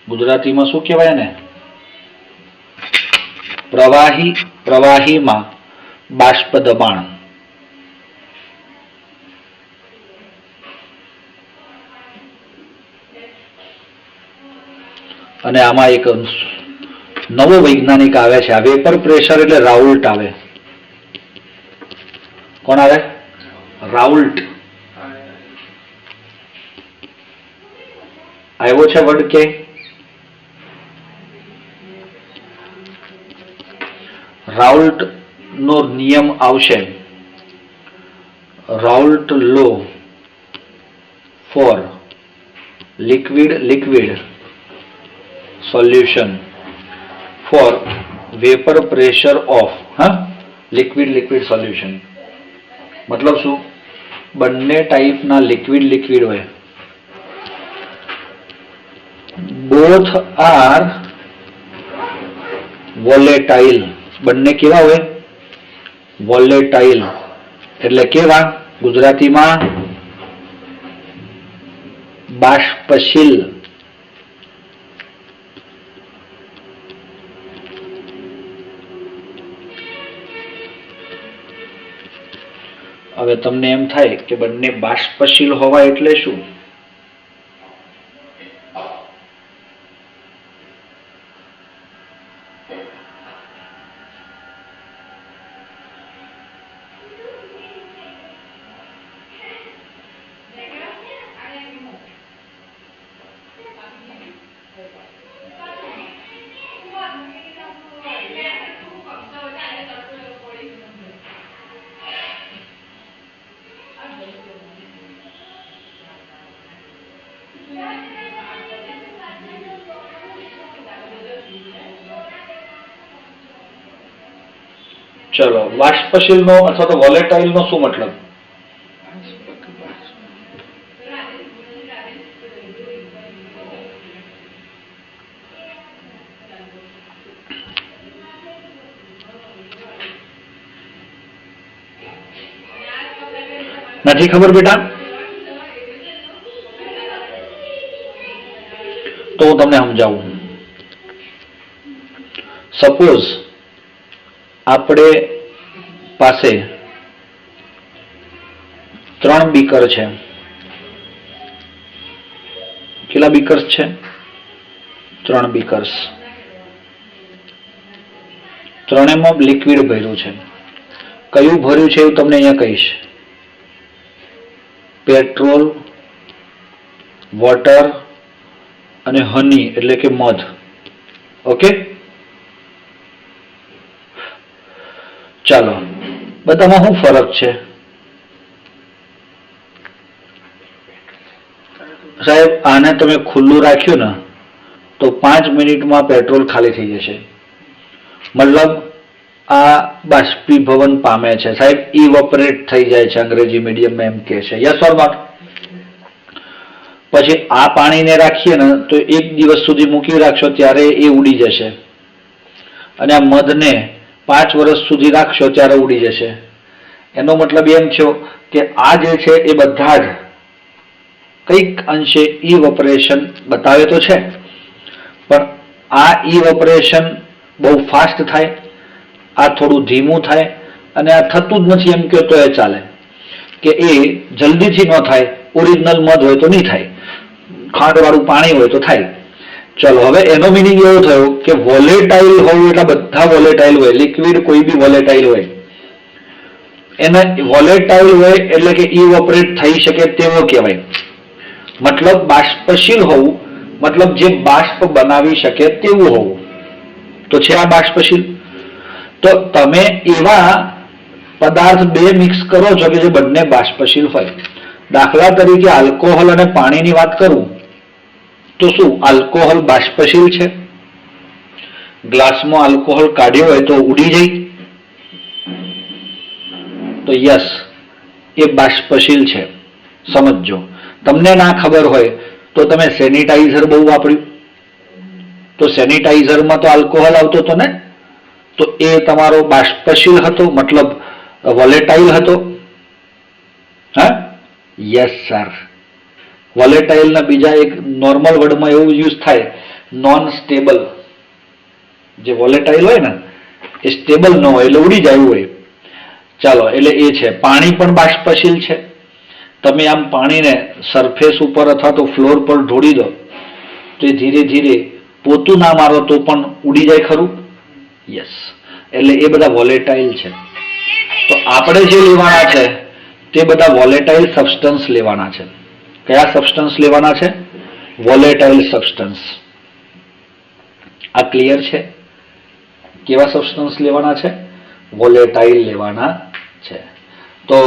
[SPEAKER 1] ગુજરાતીમાં શું કહેવાય ને? પ્રવાહીમાં બાષ્પ દબાણ. અને આમાં એક નવો વૈજ્ઞાનિક આવે છે. આ વેપર પ્રેશર એટલે રાઉલ્ટ આવે. કોણ આવે? રાઉલ્ટ. આવ્યો છે વર્ડ કે? રાઉલ્ટ નો નિયમ આવશે, Raoult law for liquid solution for vapor pressure of liquid solution. મતલબ શું? બંને ટાઈપના લિક્વિડ હોય. both are volatile. બંને કેવા હોય? volatile. એટલે કેવા? ગુજરાતીમાં બાષ્પશીલ. હવે તમને એમ થાય કે બંને બાષ્પશીલ હોવા એટલે શું? ચલો, બાષ્પશીલ નો અથવા તો વોલેટાઇલ નો શું મતલબ? નથી ખબર બેટા? તો હું તમને સમજાવું. સપોઝ આપણે પાસે 3 બીકર છે. કેટલા બીકર્સ છે? 3 બીકર્સ. ત્રણેયમાં લિક્વિડ ભર્યું છે. કયું ભર્યું છે એવું તમને અહીંયા કહીશ. પેટ્રોલ, વોટર અને હની એટલે કે મધ. ઓકે, ચાલો બધામાં શું ફરક છે? સાહેબ આને તમે ખુલ્લું રાખ્યું ને તો 5 મિનિટમાં પેટ્રોલ ખાલી થઈ જશે. મતલબ આ બાષ્પીભવન પામે છે સાહેબ, ઇવોપરેટ થઈ જાય છે, અંગ્રેજી મીડિયમમાં એમ કહે છે. Yes or not? પછી આ પાણીને રાખીએ ને તો 1 દિવસ સુધી મૂકી રાખશો ત્યારે એ ઉડી જશે, અને આ મધને 5 વર્ષ સુધી રાખશો ત્યારે ઉડી જશે. એનો મતલબ એમ થયો કે આ જે છે એ બધા જ કંઈક અંશે ઇવોપરેશન બતાવે તો છે, પણ આ ઇવોપરેશન બહુ ફાસ્ટ થાય, આ થોડું ધીમું થાય, અને આ થતું જ નથી એમ કહો તો એ ચાલે. કે એ જલ્દીથી ન થાય, ઓરિજિનલ મધ હોય તો નહીં થાય, ખાંડવાળું પાણી હોય તો થાય. ચલો હવે એનો મિનિંગ એવો થયો કે વોલેટાઇલ હોય એટલે બધા વોલેટાઇલ હોય, લિક્વિડ કોઈ બી વોલેટાઇલ હોય. એને વોલેટાઇલ હોય એટલે કે ઇવોપરેટ થઈ શકે તેવો કહેવાય. મતલબ બાષ્પશીલ હોવું, મતલબ જે બાષ્પ બનાવી શકે તેવું હોવું. તો છે આ બાષ્પશીલ. તો તમે એવા પદાર્થ 2 મિક્સ કરો છો કે જે બંને બાષ્પશીલ હોય. દાખલા તરીકે આલ્કોહોલ અને પાણીની વાત કરું તો શું આલ્કોહોલ બાષ્પશીલ છે? ગ્લાસમાં આલ્કોહોલ કાઢ્યો હોય તો ઉડી જાય? તો યસ, એ બાષ્પશીલ છે. સમજો. તમને ના ખબર હોય તો તમે સેનિટાઈઝર બહુ વાપર્યું, તો સેનિટાઈઝરમાં તો આલ્કોહોલ આવતો હતો ને, તો એ તમારો બાષ્પશીલ હતો, મતલબ વોલેટાઇલ હતો. હા, યસ સર. વોલેટાઇલના બીજા એક નોર્મલ વર્ડમાં એવું યુઝ થાય, નોન સ્ટેબલ. જે વોલેટાઇલ હોય ને એ સ્ટેબલ ન હોય એટલે ઉડી જાય હોય. ચાલો, એટલે એ છે. પાણી પણ બાષ્પશીલ છે. તમે આમ પાણીને સરફેસ ઉપર અથવા તો ફ્લોર પર ઢોળી દો તો એ ધીરે ધીરે પોતું ના મારો તો પણ ઉડી જાય ખરું? યસ. એટલે એ બધા વોલેટાઇલ છે. તો આપણે જે લેવાના છે તે બધા વોલેટાઇલ સબસ્ટન્સ લેવાના છે. કયા સબસ્ટન્સ લેવાના છે? Volatile substance. આ ક્લિયર છે? કેવા સબસ્ટન્સ લેવાના છે? વોલેટાઇલ લેવાના છે. તો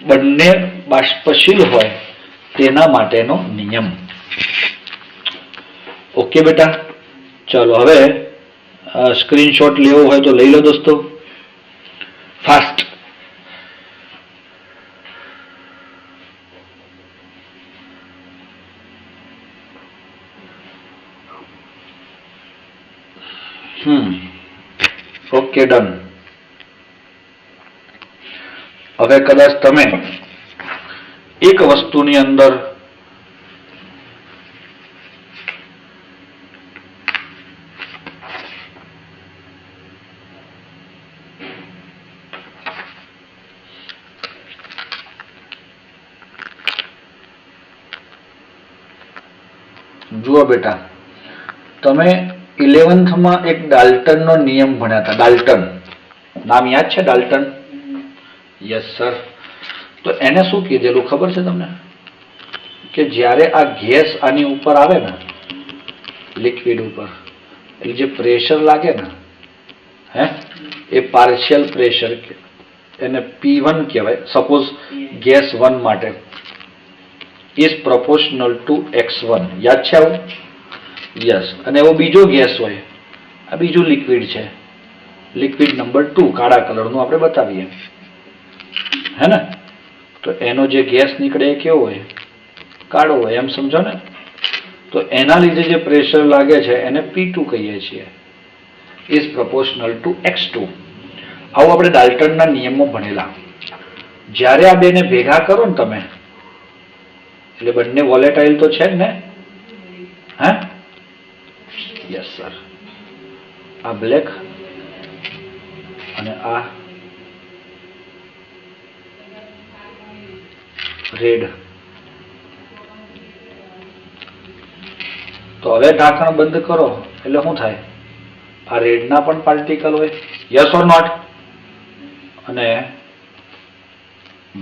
[SPEAKER 1] બંને બાષ્પશીલ હોય તેના માટેનો નિયમ. ઓકે બેટા, ચલો હવે સ્ક્રીનશોટ લેવો હોય તો લઈ લો દોસ્તો, ફાસ્ટ. Okay, done. હવે કદાચ તમે એક વસ્તુની અંદર જુઓ બેટા, તમે 11th એક ડાલ્ટનનો નિયમ ભણ્યા હતા. ડાલ્ટન નામ યાદ છે? ડાલ્ટન. Yes sir. તો એને શું કીધેલું ખબર છે તમને? કે જ્યારે આ ગેસ આની ઉપર આવે ને, લિક્વિડ ઉપર, એટલે જે પ્રેશર લાગે ને, એ પાર્શિયલ પ્રેશર, એને P1 કહેવાય. સપોઝ ગેસ 1 માટે ઇઝ પ્રોપોર્શનલ ટુ x1. યાદ છે આવું? યસ. અને એવો બીજો ગેસ હોય, આ બીજું લિક્વિડ છે, લિક્વિડ નંબર 2 કાળા કલરનું આપણે બતાવીએ, હે ને? તો એનો જે ગેસ નીકળે એ કેવો હોય? કાળો હોય, એમ સમજો ને? તો એના લીધે જે પ્રેશર લાગે છે એને P2 કહીએ છીએ, ઇઝ પ્રોપોર્શનલ ટુ x2. આવું આપણે ડાલ્ટનના નિયમો ભણેલા. જ્યારે આ બેને ભેગા કરો ને તમે એટલે બંને વોલેટાઇલ તો છે જ ને, હે? Yes sir. આ બ્લેક અને આ રેડ. તો હવે ઢાંકણ બંધ કરો એટલે શું થાય? આ રેડના પણ પાર્ટિકલ હોય, યસ ઓર નોટ? અને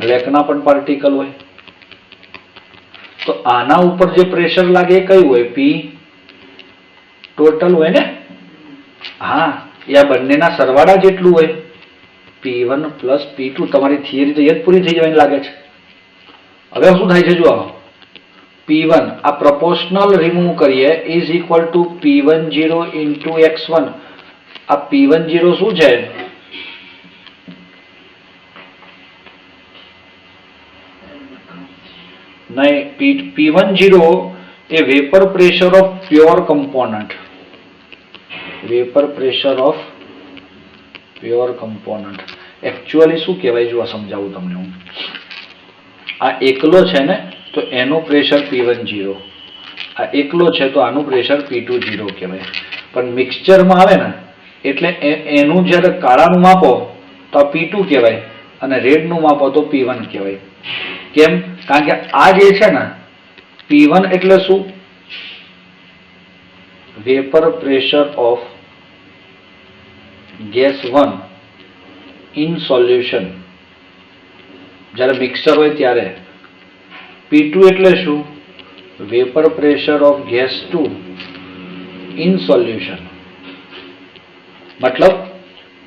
[SPEAKER 1] બ્લેકના પણ પાર્ટિકલ હોય. તો આના ઉપર જે પ્રેશર લાગે એ કયું હોય? પી ટોટલ હોય ને? હા, એ આ બંનેના સરવાળા જેટલું હોય. P1 plus P2. તમારી થિયરી તો એ જ પૂરી થઈ જવાની લાગે છે. હવે શું થાય છે જુઓ, P1 આ પ્રોપોર્શનલ રિમૂવ કરીએ is equal to P10 into x1. આ P10 શું છે? નહીં, P10 A vapour pressure of pure component. Vapour pressure of pure component actually શું કહેવાય? જો સમજાવું તમને હું. આ એકલો છે ને તો એનું પ્રેશર P10, આ એકલો છે તો આનું પ્રેશર P20 કહેવાય. પણ મિક્સચરમાં આવે ને એટલે એનું જ્યારે કાળાનું માપો તો P2 કહેવાય અને રેડનું માપો તો P1 કહેવાય. કેમ? કારણ કે આ જે છે ને P1 એટલે શું? Vapour pressure of gas 1 in solution. જ્યારે મિક્સર હોય ત્યારે. P2 એટલે શું? Vapour pressure of gas 2 in solution. મતલબ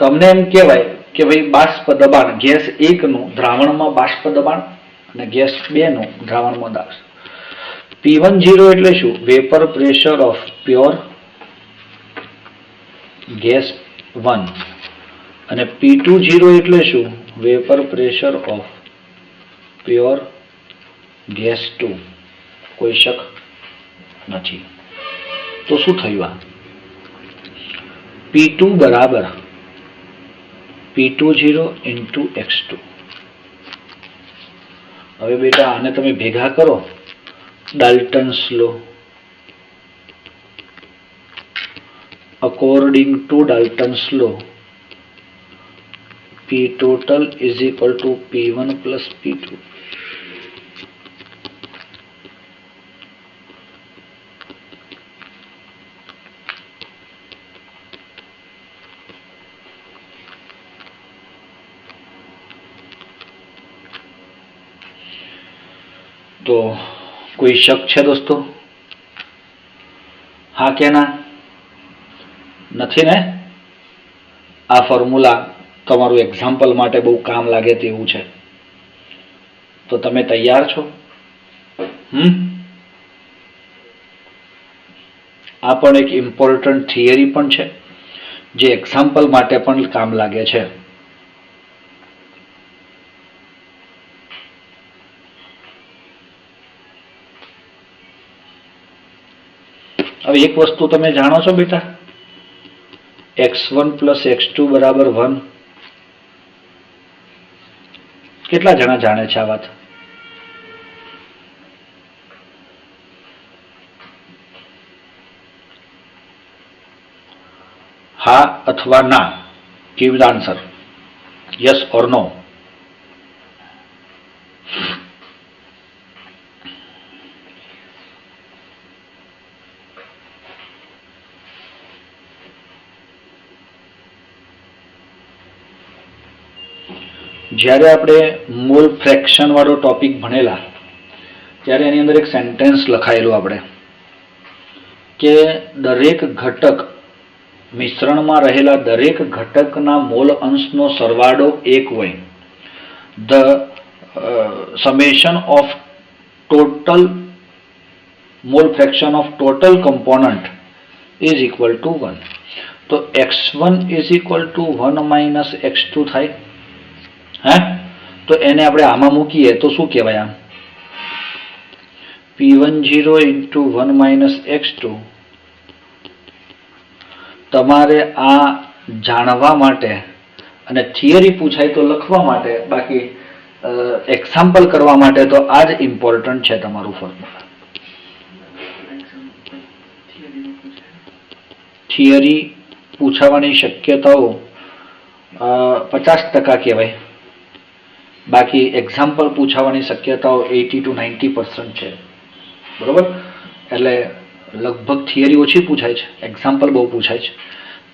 [SPEAKER 1] તમને એમ કહેવાય કે ભાઈ બાષ્પ દબાણ ગેસ 1 નું દ્રાવણમાં બાષ્પ દબાણ અને ગેસ 2 નું દ્રાવણમાં દાબ. P10 એટલે શું? Vapour pressure of pure gas 1 અને P20 એટલે શું? Vapour pressure of pure gas 2. કોઈ શક નથી. તો શું થયું? આ P2 બરાબર P20 ઇન્ટુ x2. હવે બેટા આને તમે ભેગા કરો, Dalton's law. According to Dalton's law, P total is equal to P1 plus P2. તો કોઈ શક છે દોસ્તો? હા કે ના? નથી ને? આ ફોર્મ્યુલા તમારું એક્ઝામ્પલ માટે બહુ કામ લાગે તેવું છે. તો તમે તૈયાર છો? આ પણ એક ઇમ્પોર્ટન્ટ થિયરી પણ છે જે એક્ઝામ્પલ માટે પણ કામ લાગે છે. હવે એક વસ્તુ તમે જાણો છો બેટા, x1 પ્લસ x2 બરાબર 1. કેટલા જણા જાણે છે આ વાત? હા અથવા ના? give the answer, yes or no. જ્યારે આપણે મોલ ફ્રેક્શન વાળો ટોપિક ભણેલા ત્યારે એની અંદર એક સેન્ટેન્સ લખાયેલું આપણે કે દરેક ઘટક મિશ્રણમાં રહેલા દરેક ઘટકના મોલ અંશનો સરવાળો 1 હોય. The summation of total mall fraction of total component is equal to 1. તો x1 is equal to 1 minus x2 થાય. હે? તો એને આપણે આમાં મૂકીએ તો શું કહેવાય? આમ P10 ઇન્ટુ 1 માઇનસ x2. તમારે આ જાણવા માટે અને થિયરી પૂછાય તો લખવા માટે, બાકી એક્ઝામ્પલ કરવા માટે તો આ જ ઇમ્પોર્ટન્ટ છે તમારું ફોર્મ્યુલા. થિયરી પૂછાવાની શક્યતાઓ 50% કહેવાય, બાકી એક્ઝામ્પલ પૂછાવાની શક્યતાઓ 80 to 90% છે. બરોબર? એટલે લગભગ થિયરી ઓછી પૂછાય છે, એક્ઝામ્પલ બહુ પૂછાય છે,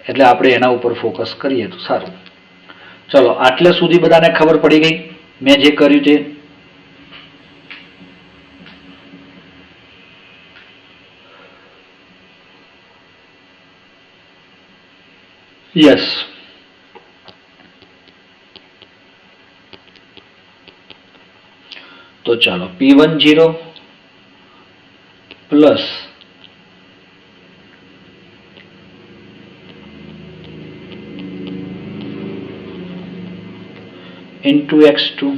[SPEAKER 1] એટલે આપણે એના ઉપર ફોકસ કરીએ તો સારું. ચલો, આટલે સુધી બધાને ખબર પડી ગઈ મેં જે કર્યું તે? યસ. તો ચાલો, P10 પ્લસ into x2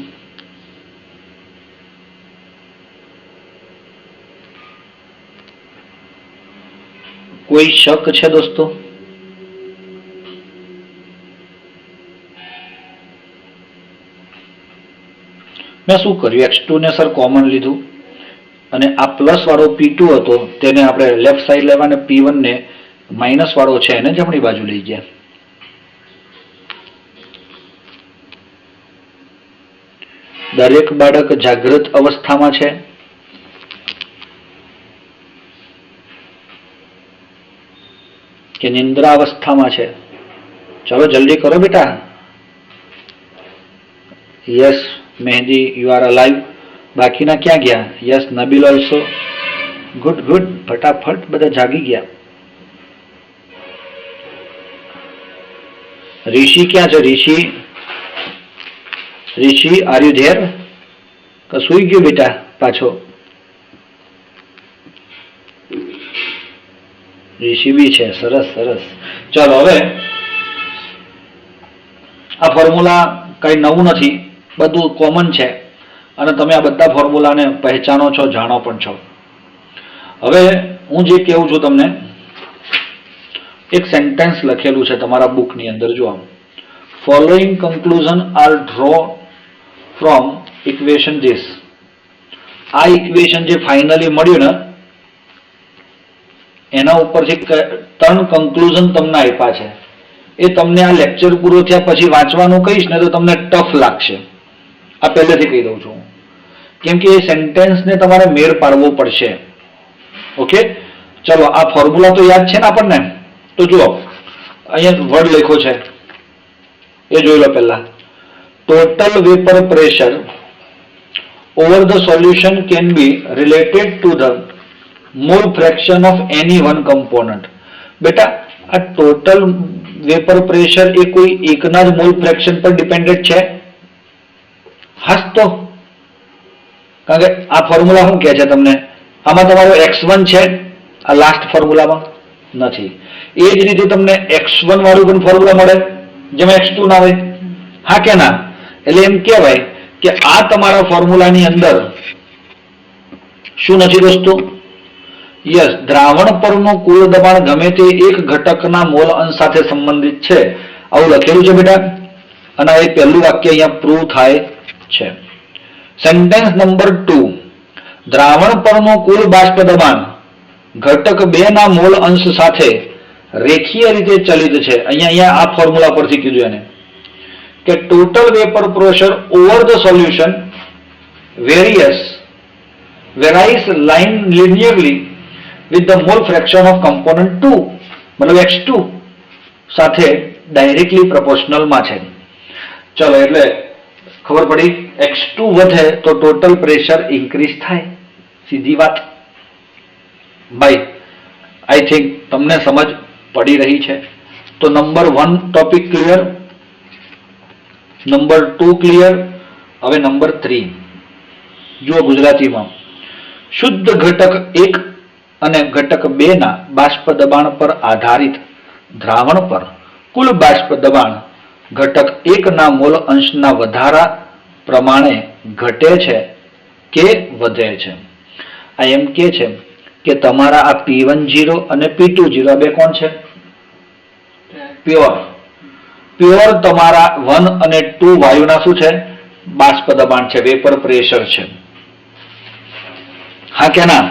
[SPEAKER 1] કોઈ શક છે દોસ્તો? મેં શું કર્યું, x2 ને સર કોમન લીધું અને આ પ્લસ વાળો P2 હતો તેને આપણે લેફ્ટ સાઈડ લેવા અને P1 ને માઇનસ વાળો છે એને જમણી બાજુ લઈ ગયા. દરેક બાળક જાગૃત અવસ્થામાં છે? કે નિંદ્રા અવસ્થામાં છે? ચલો જલ્દી કરો બેટા. Yes Mehndi, you are alive. બાકીના ક્યાં ગયા? Yes Nabeel also. Good good, ફટાફટ બધા જાગી ગયા. ઋષિ ક્યાં છે? Rishi are you there? કે સુઈ ગયો બેટા પાછો? ઋષિ બી છે, સરસ સરસ. ચાલો હવે આ ફોર્મ્યુલા કઈ નવું નથી, બધું કોમન છે અને તમે આ બધા ફોર્મ્યુલાને પહેચાનો છો, જાણો પણ છો. હવે હું જે કહું છું તમને, એક સેન્ટેન્સ લખેલું છે તમારા બુકની અંદર, જુઓ. Following conclusion are draw from equation this. આ ઇક્વેશન જે ફાઇનલી મળ્યું ને એના ઉપરથી 3 કન્ક્લુઝન તમને આપ્યા છે. એ તમને આ લેક્ચર પૂરો થયા પછી વાંચવાનું કહીશ ને તો તમને ટફ લાગશે, આ પહેલેથી કહી દઉં છું, કેમ કે એ સેન્ટેન્સને તમારે મેળ પાડવો પડશે. ઓકે, ચલો આ ફોર્મ્યુલા તો યાદ છે ને આપણને? તો જુઓ અહીંયા વર્ડ લખ્યો છે એ જોઈ લો. પહેલા, total vapour pressure over the solution can be related to the mole fraction of any one component. બેટા આ ટોટલ વેપર પ્રેશર એ કોઈ એકના જ મોલ ફ્રેક્શન પર ડિપેન્ડન્ટ છે? હાસ તો, કારણ કે આ ફોર્મ્યુલા શું કહે છે તમને, આમાં તમારો x1 છે, આ લાસ્ટ ફોર્મ્યુલામાં નથી. એ જ રીતે તમને x1 વાળું પણ ફોર્મ્યુલા મળે જેમાં x2 ના હોય? હા કે ના? એટલે એમ કહેવાય કે આ તમારા ફોર્મ્યુલાની અંદર શું નથી દોસ્તો? યસ, દ્રાવણ પરનું કુલ દબાણ ગમે તે એક ઘટકના મોલ અંશ સાથે સંબંધિત છે, આવું લખેલું છે બેટા. અને એ પહેલું વાક્ય અહીંયા પ્રૂવ થાય છે. સેન્ટેન્સ નંબર 2, દ્રાવણ પરનું કુલ બાષ્પ દબાણ ઘટક 2 ના મોલ અંશ સાથે રેખીય રીતે ચલિત છે. અહીંયા આ ફોર્મ્યુલા પરથી કીધું એને કે total vapour pressure over the solution varies linearly with the mole fraction of component 2, મતલબ x2 સાથે ડાયરેક્ટલી પ્રોપોર્શનલમાં છે. ચલો, એટલે ખબર પડી, x2 વધે તો ટોટલ પ્રેશર ઇન્ક્રીઝ થાય, સીધી વાત. ભાઈ આઈ થિંક તમને સમજ પડી રહી છે. તો number 1 topic clear, number 2 clear. હવે નંબર 3 જુઓ ગુજરાતીમાં. શુદ્ધ ઘટક 1 અને ઘટક 2 ના બાષ્પ દબાણ પર આધારિત દ્રાવણ પર કુલ બાષ્પ દબાણ ઘટક 1 ના મોલ અંશના વધારા પ્રમાણે ઘટે છે કે વધે છે? આ એમ કે છે કે તમારા આ P10 અને P20 આ બે કોણ છે? પ્યોર તમારા 1 અને 2 વાયુના શું છે? બાષ્પ દબાણ છે, વેપર પ્રેશર છે, હા કે ના?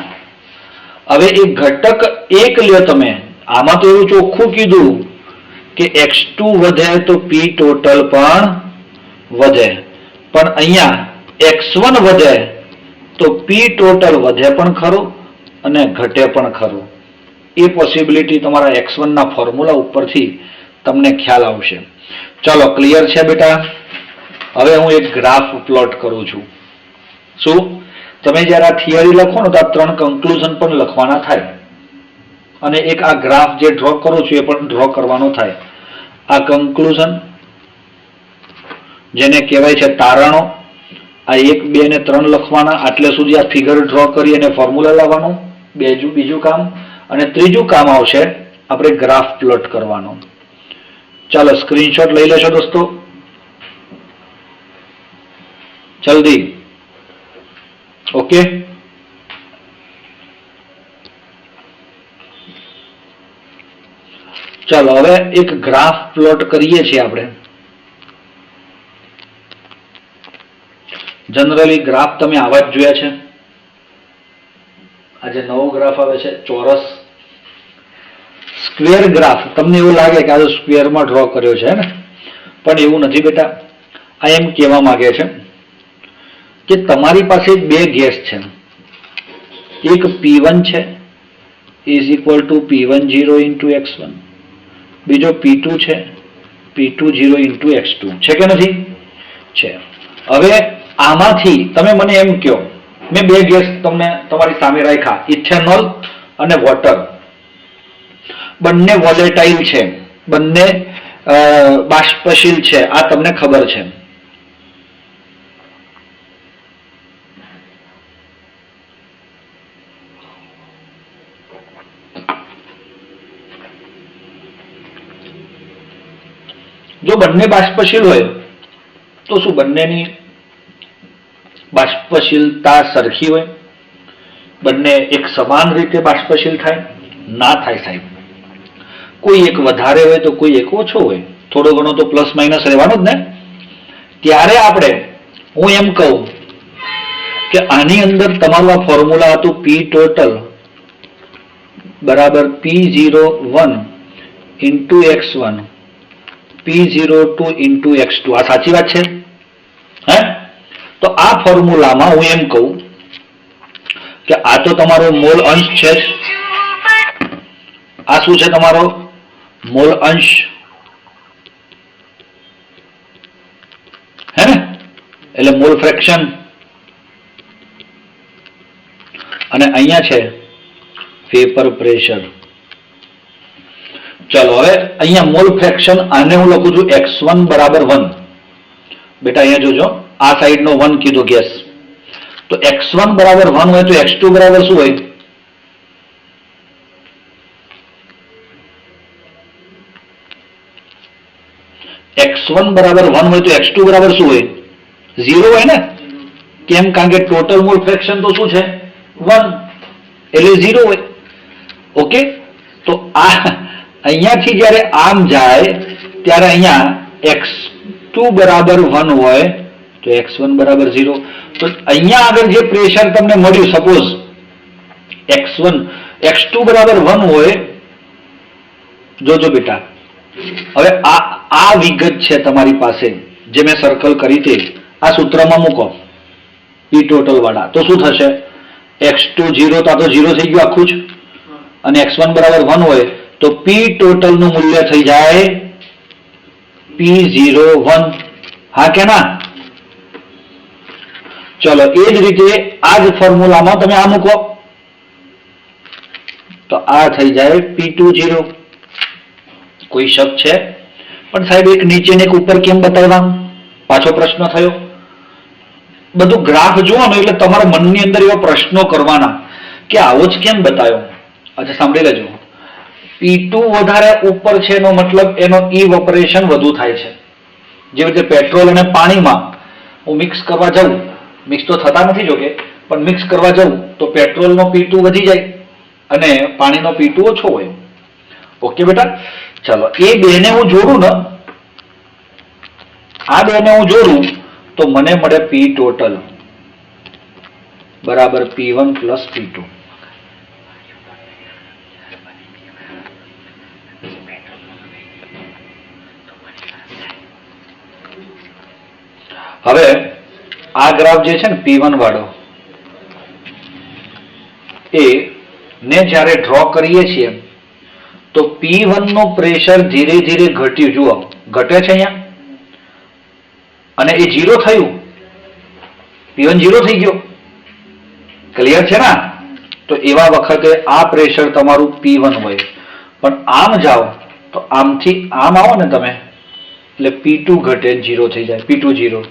[SPEAKER 1] હવે એ ઘટક એક લ્યો તમે, આમાં તો એવું ચોખ્ખું કીધું કે x2 વધે તો p ટોટલ પણ વધે, પણ અહીંયા x1 વધે તો p ટોટલ વધે પણ ખરું અને ઘટે પણ ખરું. એ પોસિબિલિટી તમારા x1 ના ફોર્મ્યુલા ઉપરથી તમને ખ્યાલ આવશે. ચલો, ક્લિયર છે બેટા? હવે હું એક ગ્રાફ પ્લોટ કરું છું. શું? તમે જ્યારે આ થિયરી લખો ને તો આ 3 કન્ક્લુઝન પણ લખવાના થાય અને એક આ ગ્રાફ જે ડ્રો કરું છું એ પણ ડ્રો કરવાનો થાય. આ કન્ક્લુઝન જેને કહેવાય છે તારણો, આ 1, 2 અને 3 લખવાના. આટલે સુધી આ ફિગર ડ્રો કરી અને ફોર્મ્યુલા લાવવાનું, બીજું કામ. અને ત્રીજું કામ આવશે આપણે ગ્રાફ પ્લોટ કરવાનો. ચાલો, સ્ક્રીનશોટ લઈ લેશો દોસ્તો, જલ્દી. ઓકે, ચાલો હવે એક ગ્રાફ પ્લોટ કરીએ છીએ આપણે. જનરલી ગ્રાફ તમે આવા જ જોયા છે. આજે નવો ગ્રાફ આવે છે ચોરસ. સ્ક્વેર ગ્રાફ તમને એવું લાગે કે આ સ્ક્વેરમાં ડ્રો કર્યો છે ને, પણ એવું નથી બેટા. આ એમ કહેવા માંગે છે કે તમારી પાસે 2 ગેસ છે. એક P1 છે is equal to P10 into x1, બીજો P2 છે P20 ઇન્ટુ x2. છે કે નથી? છે. હવે આમાંથી તમે મને એમ કહો, મેં 2 ગેસ તમને તમારી સામે રાખ્યા, ઇથેનોલ અને વોટર. બંને વોલેટાઇલ છે, બંને બાષ્પશીલ છે, આ તમને ખબર છે. જો બંને બાષ્પશીલ હોય તો શું બંનેની બાષ્પશીલતા સરખી હોય? બંને એક સમાન રીતે બાષ્પશીલ થાય? ના થાય સાહેબ. કોઈ એક વધારે હોય તો કોઈ એક ઓછો હોય, થોડો ઘણો તો પ્લસ માઇનસ રહેવાનો જ ને. ત્યારે આપણે, હું એમ કહું કે આની અંદર તમારું આ ફોર્મ્યુલા હતું P ટોટલ બરાબર P01 into x1 P02 into x2. આ સાચી વાત છે? હે? તો આ ફોર્મ્યુલામાં હું એમ કહું કે આ તો તમારો મોલ અંશ છે. આ શું છે? તમારો મોલ અંશ, હે ને? એટલે મોલ ફ્રેક્શન. અને અહીંયા છે વેપર પ્રેશર. ચલો, હવે અહીંયા મોલ ફ્રેક્શન, આને હું લખું છું x1 બરાબર 1. બેટા અહીંયા જોજો, આ સાઈડનો 1 કીધો ગેસ, તો x1 બરાબર 1 હોય તો x2 બરાબર શું હોય? x1 બરાબર 1 હોય તો x2 બરાબર શું હોય? 0 હોય ને? કેમ? કારણ કે ટોટલ મોલ ફ્રેક્શન તો શું છે? 1, એટલે 0 હોય. ઓકે, તો આ અહીંયાથી જ્યારે આમ જાય ત્યારે અહીંયા x2 બરાબર 1 હોય તો x1 બરાબર 0. તો અહીંયા આગળ જે પ્રેશર તમને મળ્યું, સપોઝ x2 બરાબર 1 હોય, જોજો બેટા. હવે આ વિગત છે તમારી પાસે જે મેં સર્કલ કરી તે, આ સૂત્રમાં મૂકો P ટોટલ વાળા. તો શું થશે? x2 0, તો આ તો 0 થઈ ગયું આખું જ. અને x1 બરાબર 1 હોય તો P ટોટલ નું મૂલ્ય થઈ જાય P01. હા કે ના? ચલો, એ જ રીતે આ જ ફોર્મ્યુલામાં તમે આ મૂકો તો આ થઈ જાય P20. કોઈ શક છે? પણ સાહેબ એક નીચે ને એક ઉપર કેમ બતાવવા? પાછો પ્રશ્ન થયો. બધું ગ્રાફ જુઓ ને એટલે તમારા મનની અંદર એવા પ્રશ્નો કરવાના કે આવો જ કેમ બતાવ્યો. અચ્છા, સાંભળી લેજો. P2 વધારે ઉપર છે એનો મતલબ એનો ઇવોપરેશન વધુ થાય છે. જેવી રીતે પેટ્રોલ અને પાણીમાં હું મિક્સ કરવા જાઉં, મિક્સ તો થતા નથી જોકે, પણ મિક્સ કરવા જાઉં તો પેટ્રોલનો P2 વધી જાય અને પાણીનો P2 ઓછો હોય. ઓકે બેટા? ચલો, એ બેને હું જોડું ને, આ બેને હું જોડું તો મને મળે P ટોટલ બરાબર P1 પ્લસ P2. હવે આ ગ્રાફ જે છે ને P1 વાળો એ ને જ્યારે ડ્રો કરીએ છીએ તો P1 નું પ્રેશર ધીરે ધીરે ઘટ્યું. જુઓ ઘટે છે અહીંયા અને એ 0 થયું. P1 0 થઈ ગયો. ક્લિયર છે ને? તો એવા વખતે આ પ્રેશર તમારું P1 હોય. પણ આમ જાઓ તો આમથી આમ આવો ને તમે એટલે P2 ઘટે 0 થઈ જાય. P2 0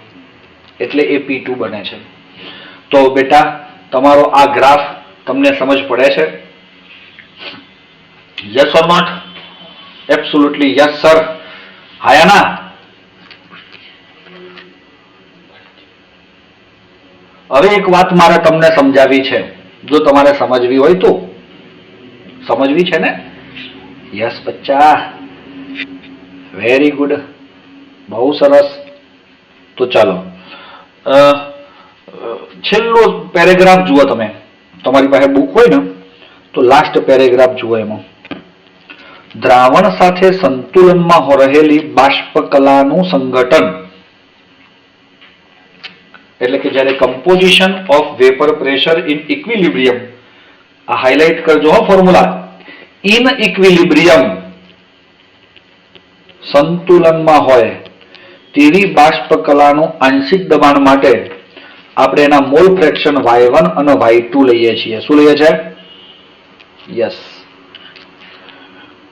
[SPEAKER 1] એટલે એ P2 બને છે. તો બેટા તમારો આ ગ્રાફ તમને સમજ પડે છે? Yes or not? Absolutely yes sir. હાયાના હવે એક વાત મારે તમને સમજાવી છે. જો તમારે સમજવી હોય તો સમજવી છે ને? યસ બચ્ચા, વેરી ગુડ, બહુ સરસ. તો ચાલો છેલ્લો પેરેગ્રાફ જુઓ. તમે તમારી પાસે બુક હોય ને તો લાસ્ટ પેરેગ્રાફ જુઓ. એમાં દ્રાવણ સાથે સંતુલનમાં રહેલી બાષ્પકલાનું સંઘટન એટલે કે જ્યારે composition of vapour pressure in equilibrium, આ હાઇલાઇટ કરજો હો ફોર્મ્યુલા, ઇન ઇક્વિલિબ્રિયમ, સંતુલનમાં હોય તેવી બાષ્પકલાનું આંશિક દબાણ માટે આપણે એના મોલ ફ્રેક્શન Y1 અને Y2 લઈએ છીએ. શું લઈએ છે? યસ,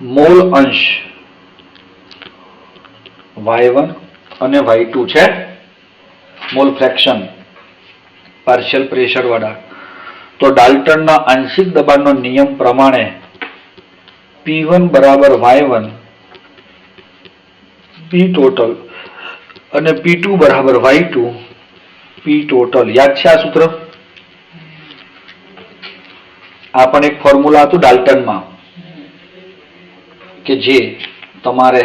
[SPEAKER 1] મોલ અંશ Y1 અને Y2 છે. મોલ ફ્રેક્શન પાર્શિયલ પ્રેશર વાળા. તો ડાલ્ટનના આંશિક દબાણનો નિયમ પ્રમાણે P1 બરાબર Y1 P ટોટલ અને P2 બરાબર Y2 P ટોટલ. યાદ છે આ સૂત્ર? આ પણ એક ફોર્મ્યુલા હતું ડાલ્ટનમાં કે જે તમારે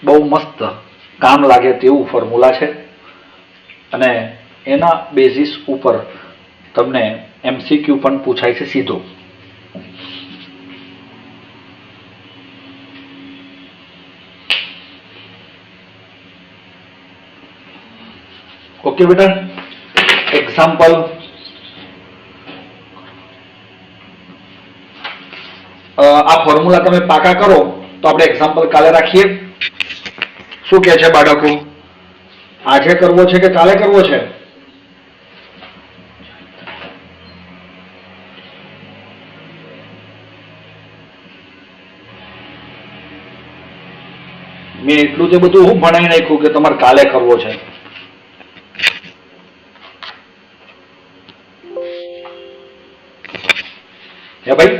[SPEAKER 1] બહુ મસ્ત કામ લાગે તેવું ફોર્મ્યુલા છે અને એના બેઝિસ ઉપર તમને MCQ પણ પૂછાય છે સીધો. ઓકે બેટા, એક્ઝામ્પલ આ ફોર્મ્યુલા તમે પાકા કરો તો આપણે એક્ઝામ્પલ કાલે રાખીએ. શું કહે છે બાળકો? આજે કરવો છે કે કાલે કરવો છે? મેં એટલું જ બધું હું ભણાવી નાખ્યું કે તમારે કાલે કરવો છે. હે ભાઈ?